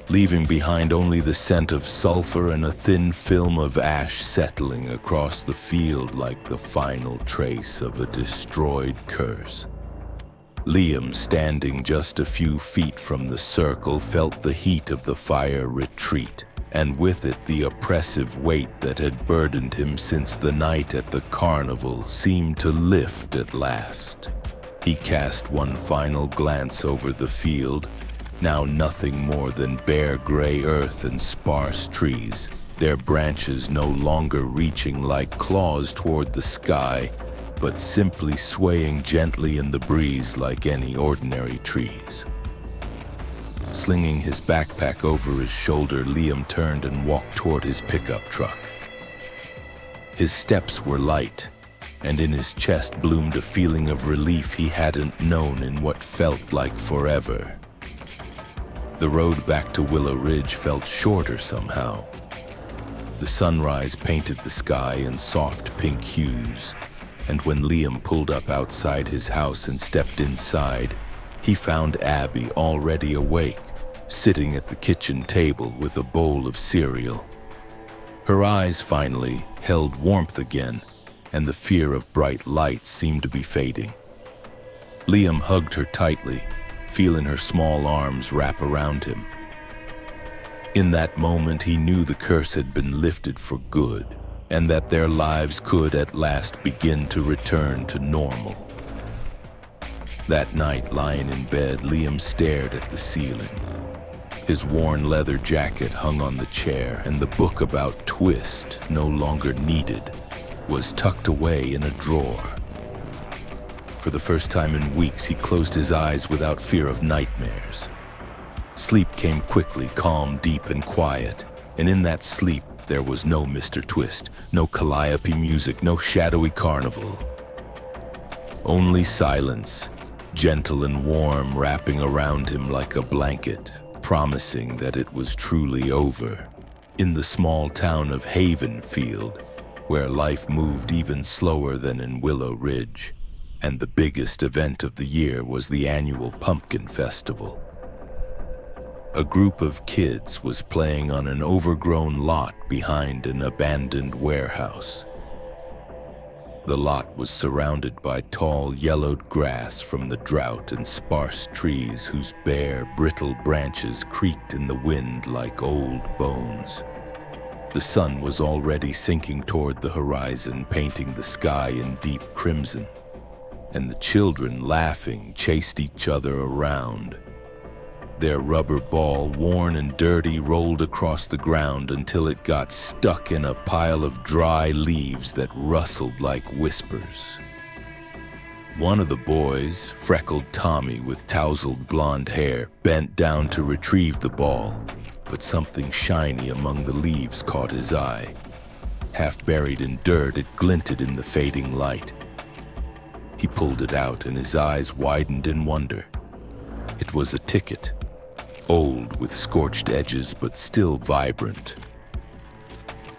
Speaker 2: leaving behind only the scent of sulfur and a thin film of ash settling across the field like the final trace of a destroyed curse. Liam, standing just a few feet from the circle, felt the heat of the fire retreat, and with it the oppressive weight that had burdened him since the night at the carnival seemed to lift at last. He cast one final glance over the field, now nothing more than bare gray earth and sparse trees, their branches no longer reaching like claws toward the sky, but simply swaying gently in the breeze like any ordinary trees. Slinging his backpack over his shoulder, Liam turned and walked toward his pickup truck. His steps were light, and in his chest bloomed a feeling of relief he hadn't known in what felt like forever. The road back to Willow Ridge felt shorter somehow. The sunrise painted the sky in soft pink hues, and when Liam pulled up outside his house and stepped inside, he found Abby already awake, sitting at the kitchen table with a bowl of cereal. Her eyes finally held warmth again, and the fear of bright lights seemed to be fading. Liam hugged her tightly, feeling her small arms wrap around him. In that moment, he knew the curse had been lifted for good. and that their lives could at last begin to return to normal. That night, lying in bed, Liam stared at the ceiling. His worn leather jacket hung on the chair, and the book about Twist, no longer needed, was tucked away in a drawer. For the first time in weeks, he closed his eyes without fear of nightmares. Sleep came quickly, calm, deep, and quiet, and in that sleep, there was no Mr. Twist, no calliope music, no shadowy carnival. Only silence, gentle and warm, wrapping around him like a blanket, promising that it was truly over. In the small town of Havenfield, where life moved even slower than in Willow Ridge, and the biggest event of the year was the annual Pumpkin Festival. A group of kids was playing on an overgrown lot behind an abandoned warehouse. The lot was surrounded by tall, yellowed grass from the drought and sparse trees whose bare, brittle branches creaked in the wind like old bones. The sun was already sinking toward the horizon, painting the sky in deep crimson, and the children, laughing, chased each other around. Their rubber ball, worn and dirty, rolled across the ground until it got stuck in a pile of dry leaves that rustled like whispers. One of the boys, freckled Tommy with tousled blonde hair, bent down to retrieve the ball, but something shiny among the leaves caught his eye. Half buried in dirt, it glinted in the fading light. He pulled it out, and his eyes widened in wonder. It was a ticket. Old with scorched edges, but still vibrant.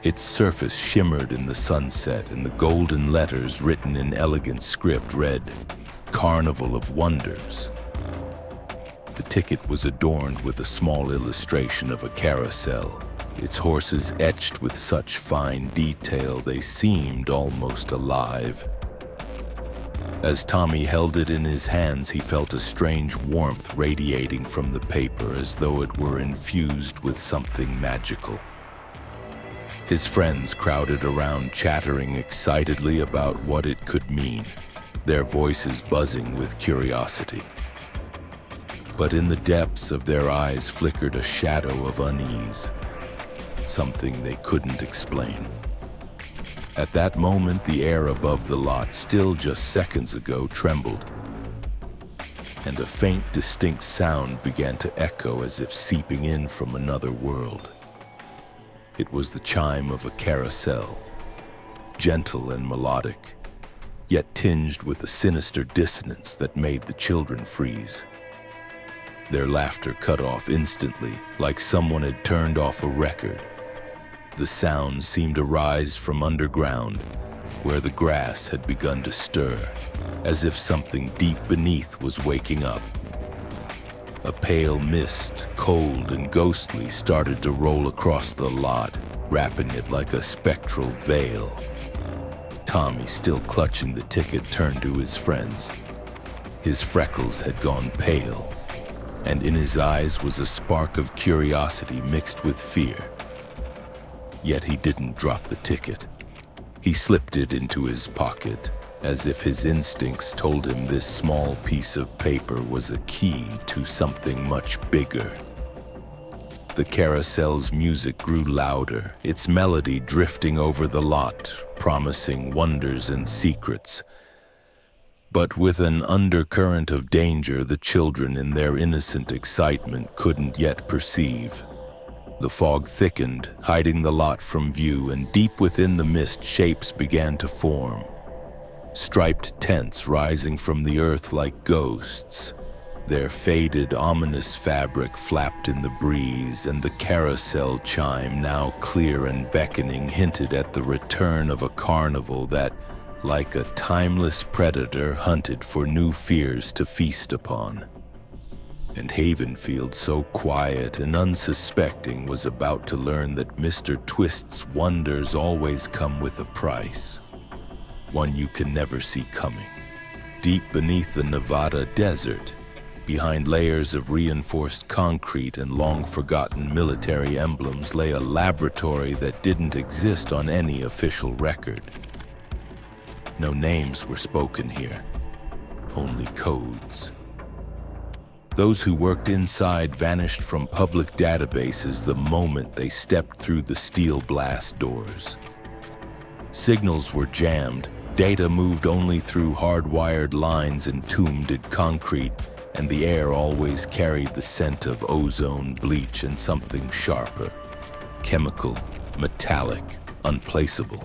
Speaker 2: Its surface shimmered in the sunset, and the golden letters written in elegant script read, "Carnival of Wonders." The ticket was adorned with a small illustration of a carousel, its horses etched with such fine detail they seemed almost alive. As Tommy held it in his hands, he felt a strange warmth radiating from the paper as though it were infused with something magical. His friends crowded around, chattering excitedly about what it could mean, their voices buzzing with curiosity. But in the depths of their eyes flickered a shadow of unease, something they couldn't explain. At that moment, the air above the lot, still just seconds ago, trembled, and a faint, distinct sound began to echo as if seeping in from another world. It was the chime of a carousel, gentle and melodic, yet tinged with a sinister dissonance that made the children freeze. Their laughter cut off instantly, like someone had turned off a record. The sound seemed to rise from underground, where the grass had begun to stir, as if something deep beneath was waking up. A pale mist, cold and ghostly, started to roll across the lot, wrapping it like a spectral veil. Tommy, still clutching the ticket, turned to his friends. His freckles had gone pale, and in his eyes was a spark of curiosity mixed with fear. Yet he didn't drop the ticket. He slipped it into his pocket, as if his instincts told him this small piece of paper was a key to something much bigger. The carousel's music grew louder, its melody drifting over the lot, promising wonders and secrets. But with an undercurrent of danger the children in their innocent excitement couldn't yet perceive. The fog thickened, hiding the lot from view, and deep within the mist shapes began to form. Striped tents rising from the earth like ghosts. Their faded, ominous fabric flapped in the breeze, and the carousel chime, now clear and beckoning, hinted at the return of a carnival that, like a timeless predator, hunted for new fears to feast upon. And Havenfield, so quiet and unsuspecting, was about to learn that Mr. Twist's wonders always come with a price, one you can never see coming. Deep beneath the Nevada desert, Behind layers of reinforced concrete and long-forgotten military emblems lay a laboratory that didn't exist on any official record. No names were spoken here, only codes. Those who worked inside vanished from public databases the moment they stepped through the steel blast doors. Signals were jammed, data moved only through hardwired lines entombed in concrete, and the air always carried the scent of ozone, bleach, and something sharper. Chemical, metallic, unplaceable.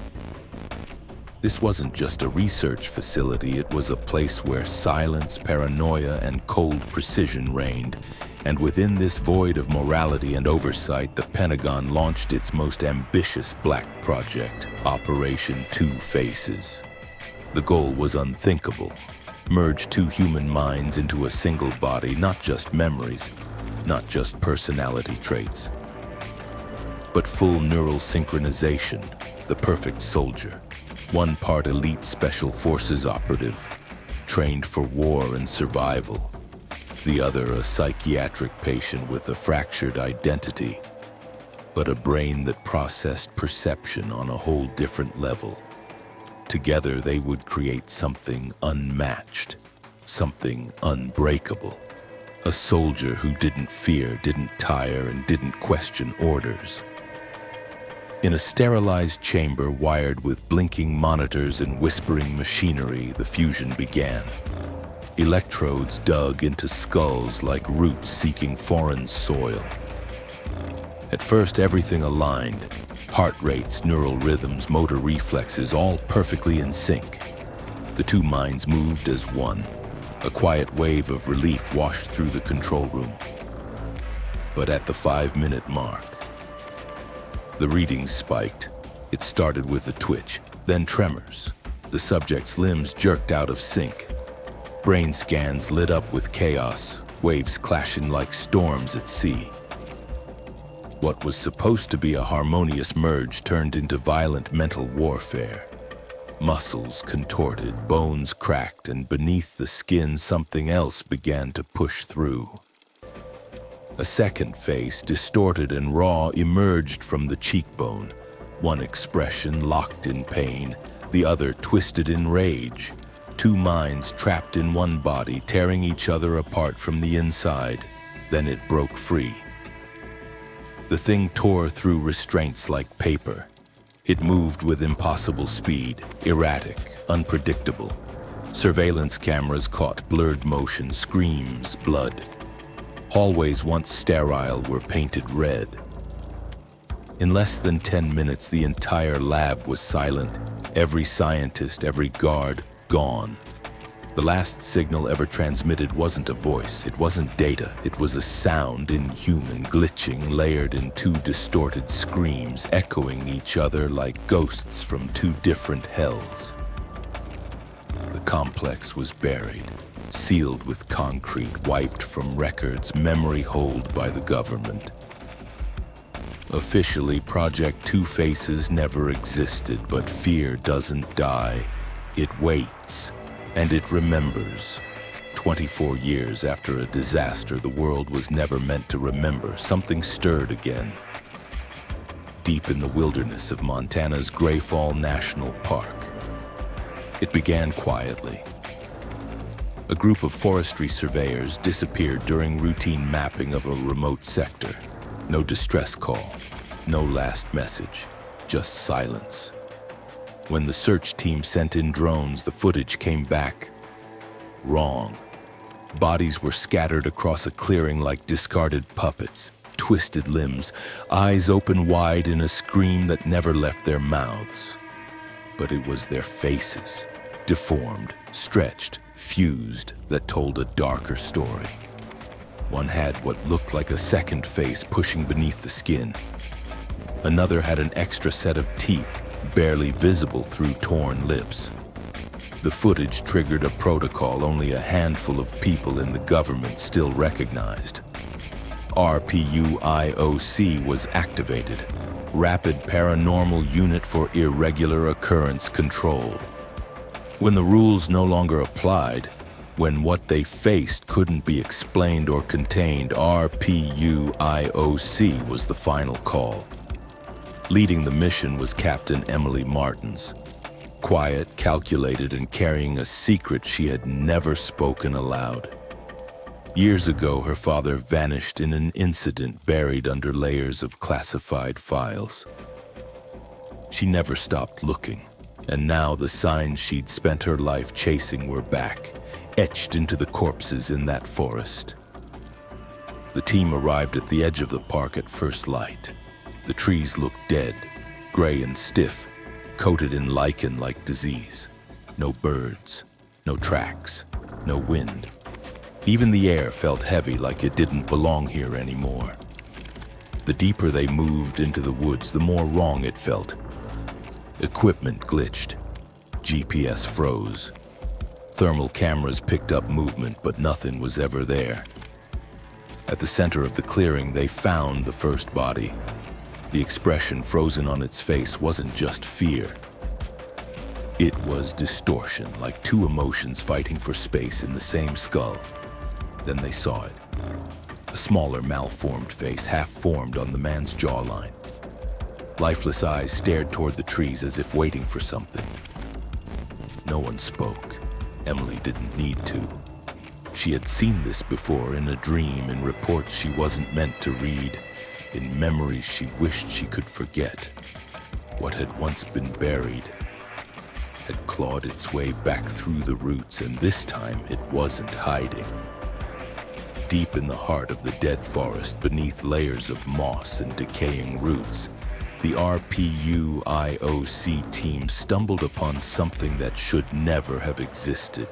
Speaker 2: This wasn't just a research facility, it was a place where silence, paranoia, and cold precision reigned. And within this void of morality and oversight, the Pentagon launched its most ambitious black project, Operation Two Faces. The goal was unthinkable. Merge two human minds into a single body, not just memories, not just personality traits, but full neural synchronization, the perfect soldier. One part elite special forces operative, trained for war and survival. The other a psychiatric patient with a fractured identity, but a brain that processed perception on a whole different level. Together they would create something unmatched, something unbreakable. A soldier who didn't fear, didn't tire, and didn't question orders. In a sterilized chamber wired with blinking monitors and whispering machinery, the fusion began. Electrodes dug into skulls like roots seeking foreign soil. At first, everything aligned. Heart rates, neural rhythms, motor reflexes, all perfectly in sync. The two minds moved as one. A quiet wave of relief washed through the control room. But at the 5-minute mark, the readings spiked. It started with a twitch, then tremors. The subject's limbs jerked out of sync. Brain scans lit up with chaos, waves clashing like storms at sea. What was supposed to be a harmonious merge turned into violent mental warfare. Muscles contorted, bones cracked, and beneath the skin something else began to push through. A second face, distorted and raw, emerged from the cheekbone. One expression locked in pain, the other twisted in rage. Two minds trapped in one body, tearing each other apart from the inside. Then it broke free. The thing tore through restraints like paper. It moved with impossible speed, erratic, unpredictable. Surveillance cameras caught blurred motion, screams, blood. Hallways once sterile were painted red. In less than 10 minutes, the entire lab was silent. Every scientist, every guard, gone. The last signal ever transmitted wasn't a voice, it wasn't data, it was a sound, inhuman, glitching, layered in two distorted screams, echoing each other like ghosts from two different hells. The complex was buried, sealed with concrete, wiped from records, memory holed by the government. Officially, Project Two Faces never existed, but fear doesn't die. It waits. And it remembers. 24 years after a disaster the world was never meant to remember, something stirred again. Deep in the wilderness of Montana's Grayfall National Park. It began quietly. A group of forestry surveyors disappeared during routine mapping of a remote sector. No distress call, no last message, just silence. When the search team sent in drones, the footage came back wrong. Bodies were scattered across a clearing like discarded puppets, twisted limbs, eyes open wide in a scream that never left their mouths. But it was their faces, deformed, stretched, fused, that told a darker story. One had what looked like a second face pushing beneath the skin. Another had an extra set of teeth, barely visible through torn lips. The footage triggered a protocol only a handful of people in the government still recognized. RPUIOC was activated, Rapid Paranormal Unit for Irregular Occurrence Control. When the rules no longer applied, When what they faced couldn't be explained or contained, RPUIOC was the final call. Leading the mission was Captain Emily Martins, quiet, calculated, and carrying a secret she had never spoken aloud. Years ago, her father vanished in an incident buried under layers of classified files. She never stopped looking, and now the signs she'd spent her life chasing were back, etched into the corpses in that forest. The team arrived at the edge of the park at first light. The trees looked dead, gray and stiff, coated in lichen-like disease. No birds, no tracks, no wind. Even the air felt heavy, like it didn't belong here anymore. The deeper they moved into the woods, the more wrong it felt. Equipment glitched. GPS froze. Thermal cameras picked up movement, but nothing was ever there. At the center of the clearing, they found the first body. The expression frozen on its face wasn't just fear. It was distortion, like two emotions fighting for space in the same skull. Then they saw it. A smaller, malformed face, half-formed on the man's jawline. Lifeless eyes stared toward the trees as if waiting for something. No one spoke. Emily didn't need to. She had seen this before in a dream, in reports she wasn't meant to read, in memories she wished she could forget. What had once been buried had clawed its way back through the roots, and this time it wasn't hiding. Deep in the heart of the dead forest, beneath layers of moss and decaying roots, the RPUIOC team stumbled upon something that should never have existed.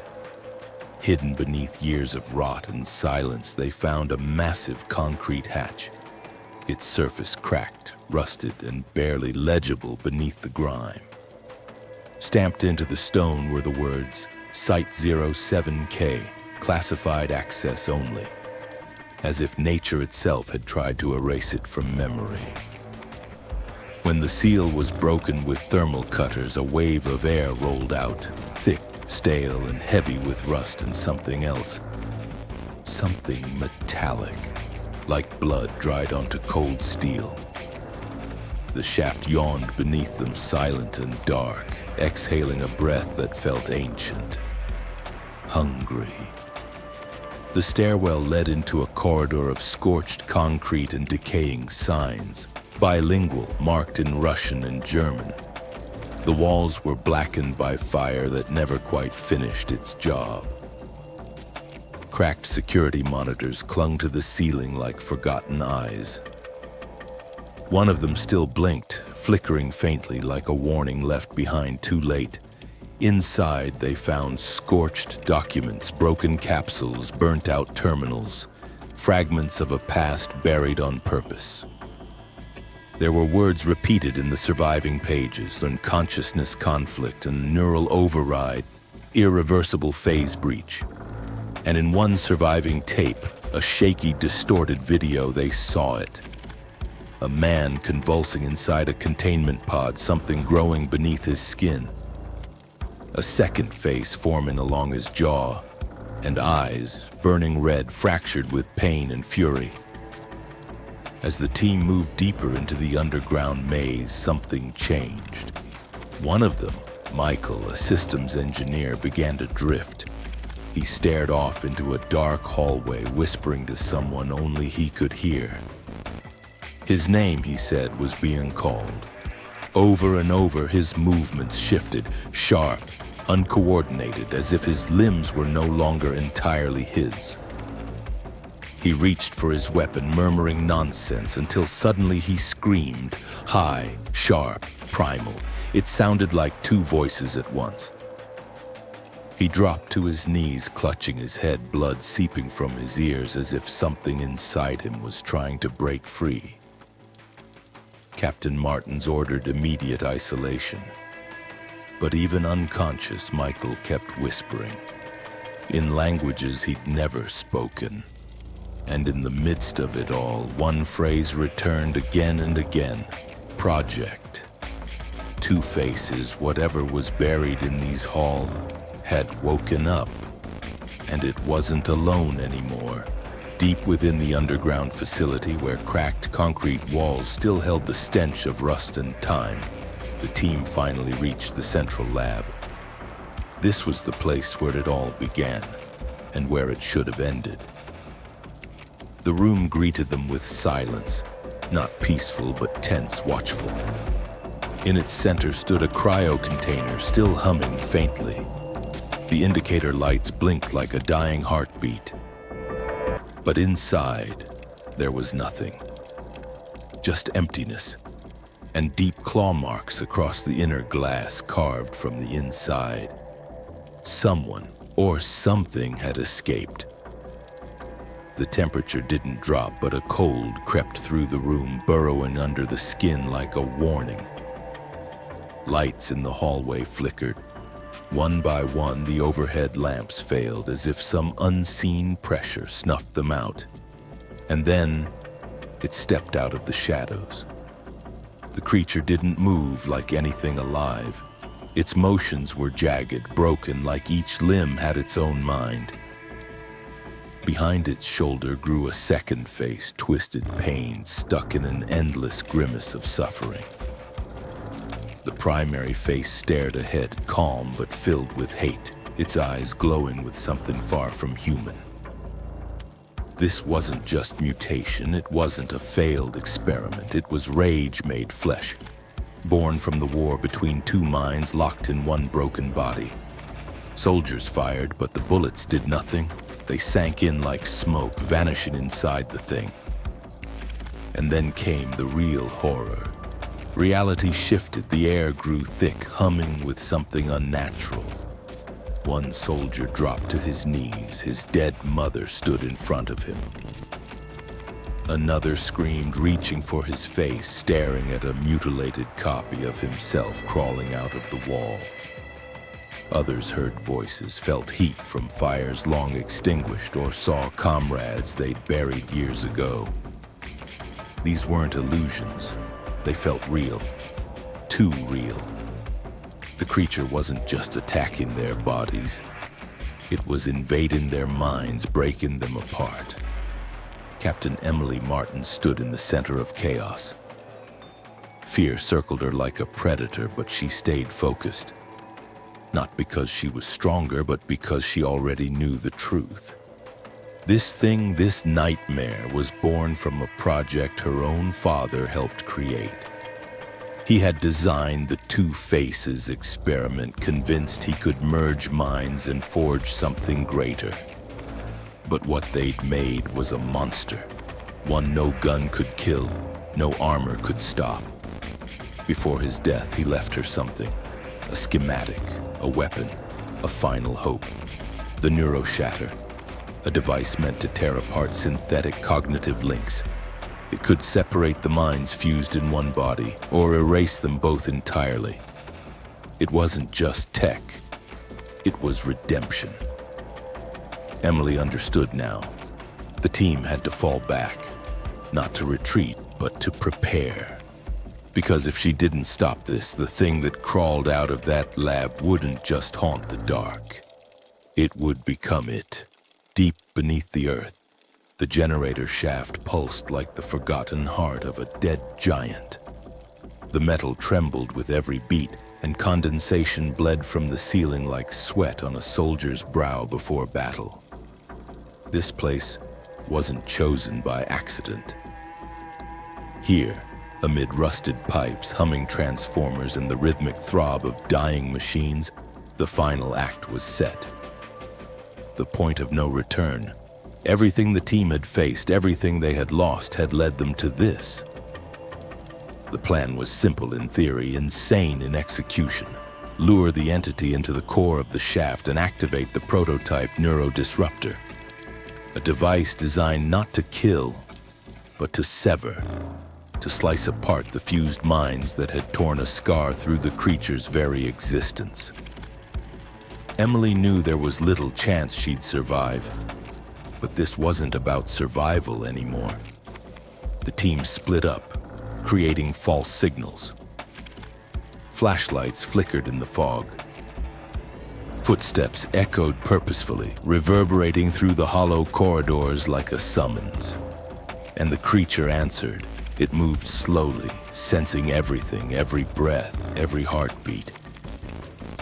Speaker 2: Hidden beneath years of rot and silence, they found a massive concrete hatch. Its surface cracked, rusted, and barely legible beneath the grime. Stamped into the stone were the words, Site 07K, classified access only, as if nature itself had tried to erase it from memory. When the seal was broken with thermal cutters, a wave of air rolled out, thick, stale, and heavy with rust and something else. Something metallic, like blood dried onto cold steel. The shaft yawned beneath them, silent and dark, exhaling a breath that felt ancient. Hungry. The stairwell led into a corridor of scorched concrete and decaying signs, bilingual, marked in Russian and German. The walls were blackened by fire that never quite finished its job. Cracked security monitors clung to the ceiling like forgotten eyes. One of them still blinked, flickering faintly like a warning left behind too late. Inside, they found scorched documents, broken capsules, burnt-out terminals, fragments of a past buried on purpose. There were words repeated in the surviving pages: unconsciousness conflict and neural override, irreversible phase breach. And in one surviving tape, a shaky, distorted video, they saw it. A man convulsing inside a containment pod, something growing beneath his skin. A second face forming along his jaw, and eyes, burning red, fractured with pain and fury. As the team moved deeper into the underground maze, something changed. One of them, Michael, a systems engineer, began to drift. He stared off into a dark hallway, whispering to someone only he could hear. His name, he said, was being called. Over and over, his movements shifted, sharp, uncoordinated, as if his limbs were no longer entirely his. He reached for his weapon, murmuring nonsense, until suddenly he screamed, high, sharp, primal. It sounded like two voices at once. He dropped to his knees, clutching his head, blood seeping from his ears as if something inside him was trying to break free. Captain Martins ordered immediate isolation. But even unconscious, Michael kept whispering, in languages he'd never spoken. And in the midst of it all, one phrase returned again and again: project. Two faces, whatever was buried in these halls, had woken up And it wasn't alone anymore. Deep within the underground facility where cracked concrete walls still held the stench of rust and time, the team finally reached the central lab. This was the place where it all began, and where it should have ended. The room greeted them with silence, not peaceful but tense, watchful. In its center stood a cryo container, still humming faintly. The indicator lights blinked like a dying heartbeat. But inside, there was nothing. Just emptiness, and deep claw marks across the inner glass carved from the inside. Someone or something had escaped. The temperature didn't drop, but a cold crept through the room, burrowing under the skin like a warning. Lights in the hallway flickered. One by one, the overhead lamps failed, as if some unseen pressure snuffed them out. And then, it stepped out of the shadows. The creature didn't move like anything alive. Its motions were jagged, broken, like each limb had its own mind. Behind its shoulder grew a second face, twisted pain, stuck in an endless grimace of suffering. The primary face stared ahead, calm but filled with hate, its eyes glowing with something far from human. This wasn't just mutation, it wasn't a failed experiment, it was rage made flesh, born from the war between two minds locked in one broken body. Soldiers fired, but the bullets did nothing. They sank in like smoke, vanishing inside the thing. And then came the real horror. Reality shifted, the air grew thick, humming with something unnatural. One soldier dropped to his knees, his dead mother stood in front of him. Another screamed, reaching for his face, staring at a mutilated copy of himself crawling out of the wall. Others heard voices, felt heat from fires long extinguished, or saw comrades they'd buried years ago. These weren't illusions. They felt real, too real. The creature wasn't just attacking their bodies. It was invading their minds, breaking them apart. Captain Emily Martin stood in the center of chaos. Fear circled her like a predator, but she stayed focused. Not because she was stronger, but because she already knew the truth. This thing, this nightmare, was born from a project her own father helped create. He had designed the Two Faces experiment, convinced he could merge minds and forge something greater. But what they'd made was a monster, one no gun could kill, no armor could stop. Before his death, he left her something, a schematic, a weapon, a final hope, the neuroshatter. A device meant to tear apart synthetic cognitive links. It could separate the minds fused in one body, or erase them both entirely. It wasn't just tech, it was redemption. Emily understood now. The team had to fall back, not to retreat, but to prepare. Because if she didn't stop this, the thing that crawled out of that lab wouldn't just haunt the dark. It would become it. Deep beneath the earth, the generator shaft pulsed like the forgotten heart of a dead giant. The metal trembled with every beat, and condensation bled from the ceiling like sweat on a soldier's brow before battle. This place wasn't chosen by accident. Here, amid rusted pipes, humming transformers, and the rhythmic throb of dying machines, the final act was set. The point of no return. Everything the team had faced, everything they had lost, had led them to this. The plan was simple in theory, insane in execution. Lure the entity into the core of the shaft and activate the prototype neurodisruptor. A device designed not to kill, but to sever, to slice apart the fused minds that had torn a scar through the creature's very existence. Emily knew there was little chance she'd survive, but this wasn't about survival anymore. The team split up, creating false signals. Flashlights flickered in the fog. Footsteps echoed purposefully, reverberating through the hollow corridors like a summons. And the creature answered. It moved slowly, sensing everything, every breath, every heartbeat.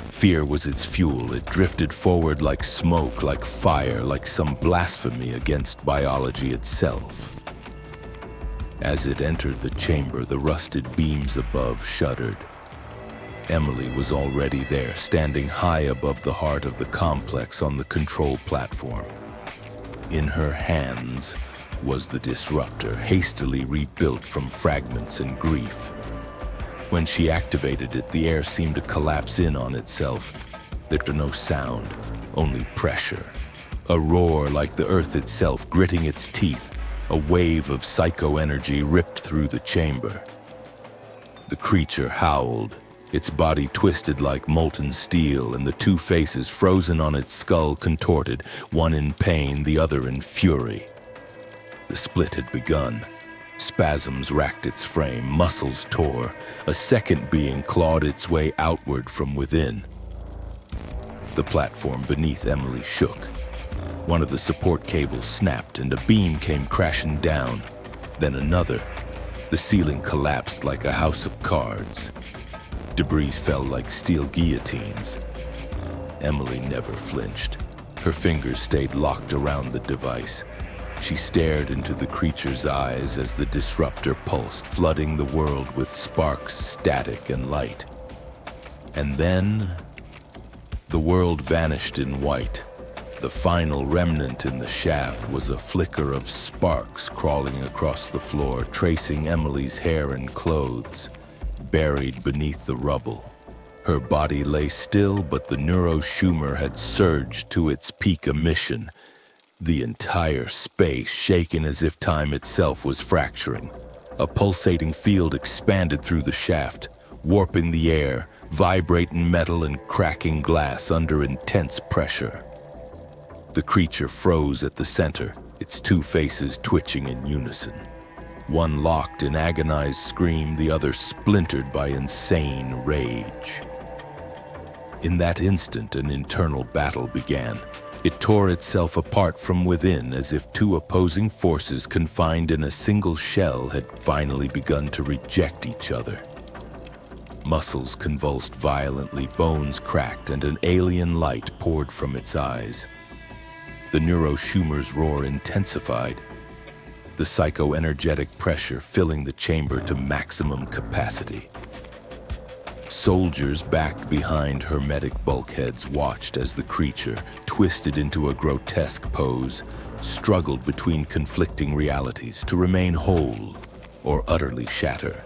Speaker 2: Fear was its fuel. It drifted forward like smoke, like fire, like some blasphemy against biology itself. As it entered the chamber, the rusted beams above shuddered. Emily was already there, standing high above the heart of the complex on the control platform. In her hands was the disruptor, hastily rebuilt from fragments and grief. When she activated it, the air seemed to collapse in on itself. There was no sound, only pressure. A roar like the earth itself gritting its teeth. A wave of psycho-energy ripped through the chamber. The creature howled, its body twisted like molten steel, and the two faces frozen on its skull contorted, one in pain, the other in fury. The split had begun. Spasms racked its frame, muscles tore. A second being clawed its way outward from within. The platform beneath Emily shook. One of the support cables snapped and a beam came crashing down. Then another. The ceiling collapsed like a house of cards. Debris fell like steel guillotines. Emily never flinched. Her fingers stayed locked around the device. She stared into the creature's eyes as the disruptor pulsed, flooding the world with sparks, static, and light. And then, the world vanished in white. The final remnant in the shaft was a flicker of sparks crawling across the floor, tracing Emily's hair and clothes, buried beneath the rubble. Her body lay still, but the neurotumor had surged to its peak emission. The entire space shaken as if time itself was fracturing. A pulsating field expanded through the shaft, warping the air, vibrating metal and cracking glass under intense pressure. The creature froze at the center, its two faces twitching in unison. One locked in agonized scream, the other splintered by insane rage. In that instant, an internal battle began. It tore itself apart from within as if two opposing forces confined in a single shell had finally begun to reject each other. Muscles convulsed violently, bones cracked, and an alien light poured from its eyes. The neurotumor's roar intensified, the psycho-energetic pressure filling the chamber to maximum capacity. Soldiers backed behind hermetic bulkheads watched as the creature, twisted into a grotesque pose, struggled between conflicting realities to remain whole or utterly shatter.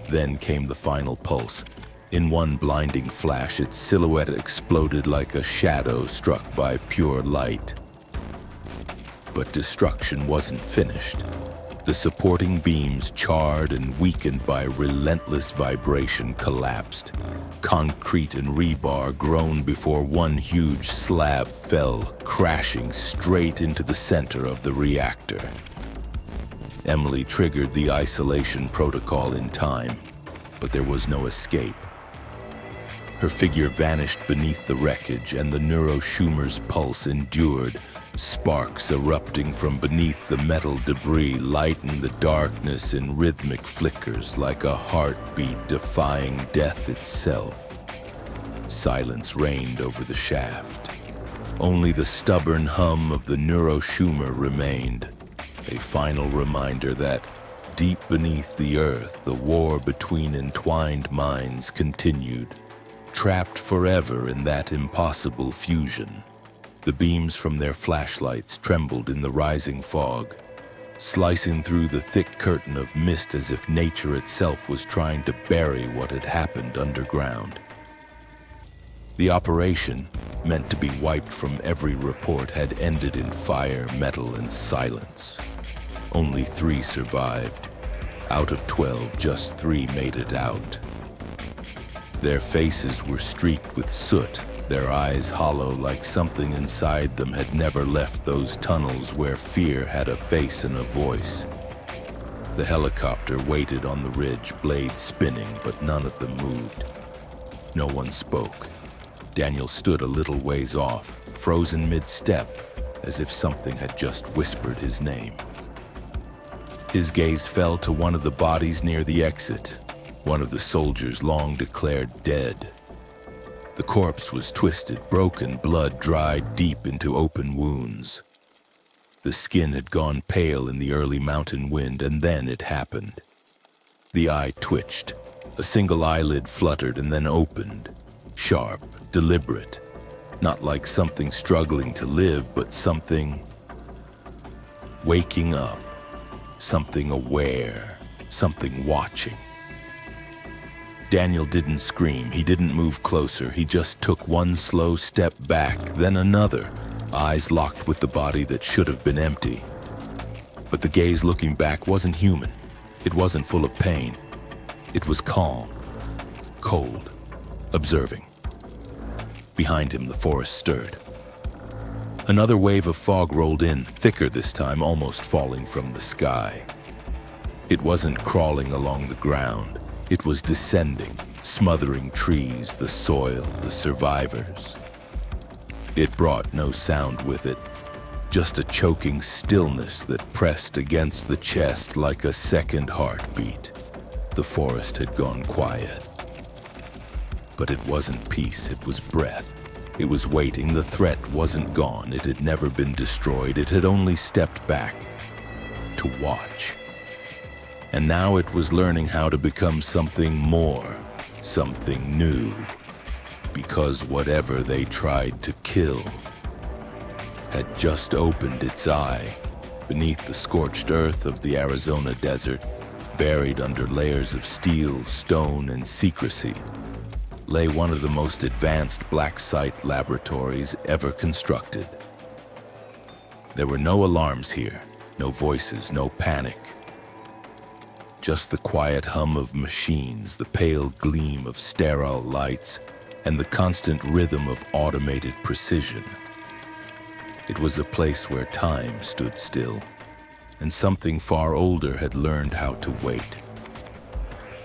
Speaker 2: Then came the final pulse. In one blinding flash, its silhouette exploded like a shadow struck by pure light. But destruction wasn't finished. The supporting beams, charred and weakened by relentless vibration, collapsed. Concrete and rebar groaned before one huge slab fell, crashing straight into the center of the reactor. Emily triggered the isolation protocol in time, but there was no escape. Her figure vanished beneath the wreckage, and the neurotumor's pulse endured. Sparks erupting from beneath the metal debris lightened the darkness in rhythmic flickers like a heartbeat defying death itself. Silence reigned over the shaft. Only the stubborn hum of the neurotumor remained, a final reminder that, deep beneath the earth, the war between entwined minds continued, trapped forever in that impossible fusion. The beams from their flashlights trembled in the rising fog, slicing through the thick curtain of mist as if nature itself was trying to bury what had happened underground. The operation, meant to be wiped from every report, had ended in fire, metal, and silence. Only 3 survived. Out of 12, just 3 made it out. Their faces were streaked with soot, their eyes hollow like something inside them had never left those tunnels where fear had a face and a voice. The helicopter waited on the ridge, blades spinning, but none of them moved. No one spoke. Daniel stood a little ways off, frozen mid-step, as if something had just whispered his name. His gaze fell to one of the bodies near the exit, one of the soldiers long declared dead. The corpse was twisted, broken, blood dried deep into open wounds. The skin had gone pale in the early mountain wind, and then it happened. The eye twitched. A single eyelid fluttered and then opened. Sharp, deliberate. Not like something struggling to live, but something waking up. Something aware. Something watching. Daniel didn't scream. He didn't move closer. He just took one slow step back, then another, eyes locked with the body that should have been empty. But the gaze looking back wasn't human. It wasn't full of pain. It was calm, cold, observing. Behind him, the forest stirred. Another wave of fog rolled in, thicker this time, almost falling from the sky. It wasn't crawling along the ground. It was descending, smothering trees, the soil, the survivors. It brought no sound with it, just a choking stillness that pressed against the chest like a second heartbeat. The forest had gone quiet. But it wasn't peace, it was breath. It was waiting. The threat wasn't gone. It had never been destroyed. It had only stepped back to watch. And now it was learning how to become something more, something new. Because whatever they tried to kill had just opened its eye. Beneath the scorched earth of the Arizona desert, buried under layers of steel, stone, and secrecy, lay one of the most advanced black site laboratories ever constructed. There were no alarms here, no voices, no panic. Just the quiet hum of machines, the pale gleam of sterile lights, and the constant rhythm of automated precision. It was a place where time stood still, and something far older had learned how to wait.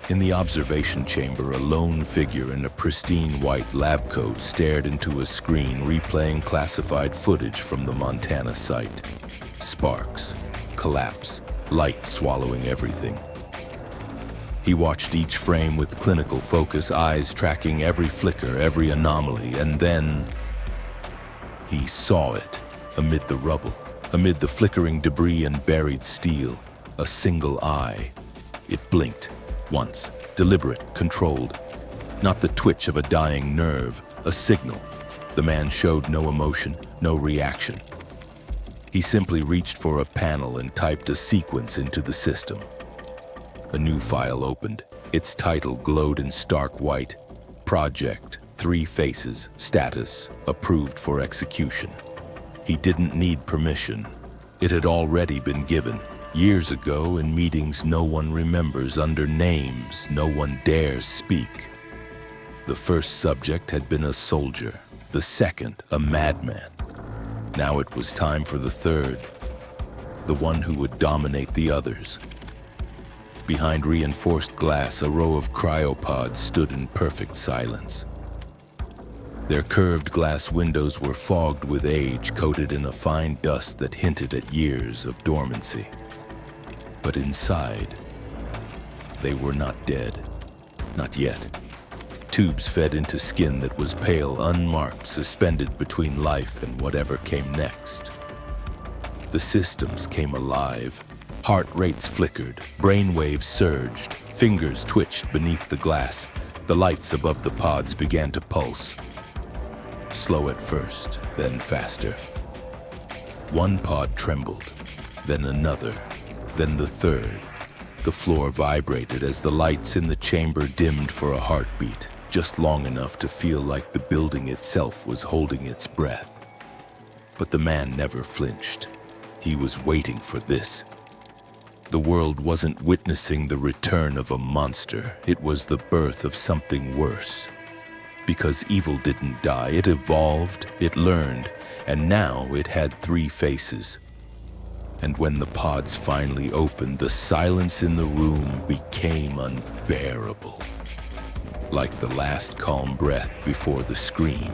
Speaker 2: In the observation chamber, a lone figure in a pristine white lab coat stared into a screen replaying classified footage from the Montana site. Sparks, collapse, light swallowing everything. He watched each frame with clinical focus, eyes tracking every flicker, every anomaly, and then he saw it amid the rubble, amid the flickering debris and buried steel. A single eye. It blinked. Once, deliberate, controlled. Not the twitch of a dying nerve, a signal. The man showed no emotion, no reaction. He simply reached for a panel and typed a sequence into the system. A new file opened. Its title glowed in stark white. Project, 3 faces, status, approved for execution. He didn't need permission. It had already been given. Years ago, in meetings no one remembers, under names no one dares speak. The first subject had been a soldier, the second a madman. Now it was time for the third, the one who would dominate the others. Behind reinforced glass, a row of cryopods stood in perfect silence. Their curved glass windows were fogged with age, coated in a fine dust that hinted at years of dormancy. But inside, they were not dead. Not yet. Tubes fed into skin that was pale, unmarked, suspended between life and whatever came next. The systems came alive. Heart rates flickered, brain waves surged, fingers twitched beneath the glass. The lights above the pods began to pulse. Slow at first, then faster. One pod trembled, then another. Then the third. The floor vibrated as the lights in the chamber dimmed for a heartbeat, just long enough to feel like the building itself was holding its breath. But the man never flinched. He was waiting for this. The world wasn't witnessing the return of a monster. It was the birth of something worse. Because evil didn't die, it evolved, it learned, and now it had 3 faces. And when the pods finally opened, the silence in the room became unbearable. like the last calm breath before the scream.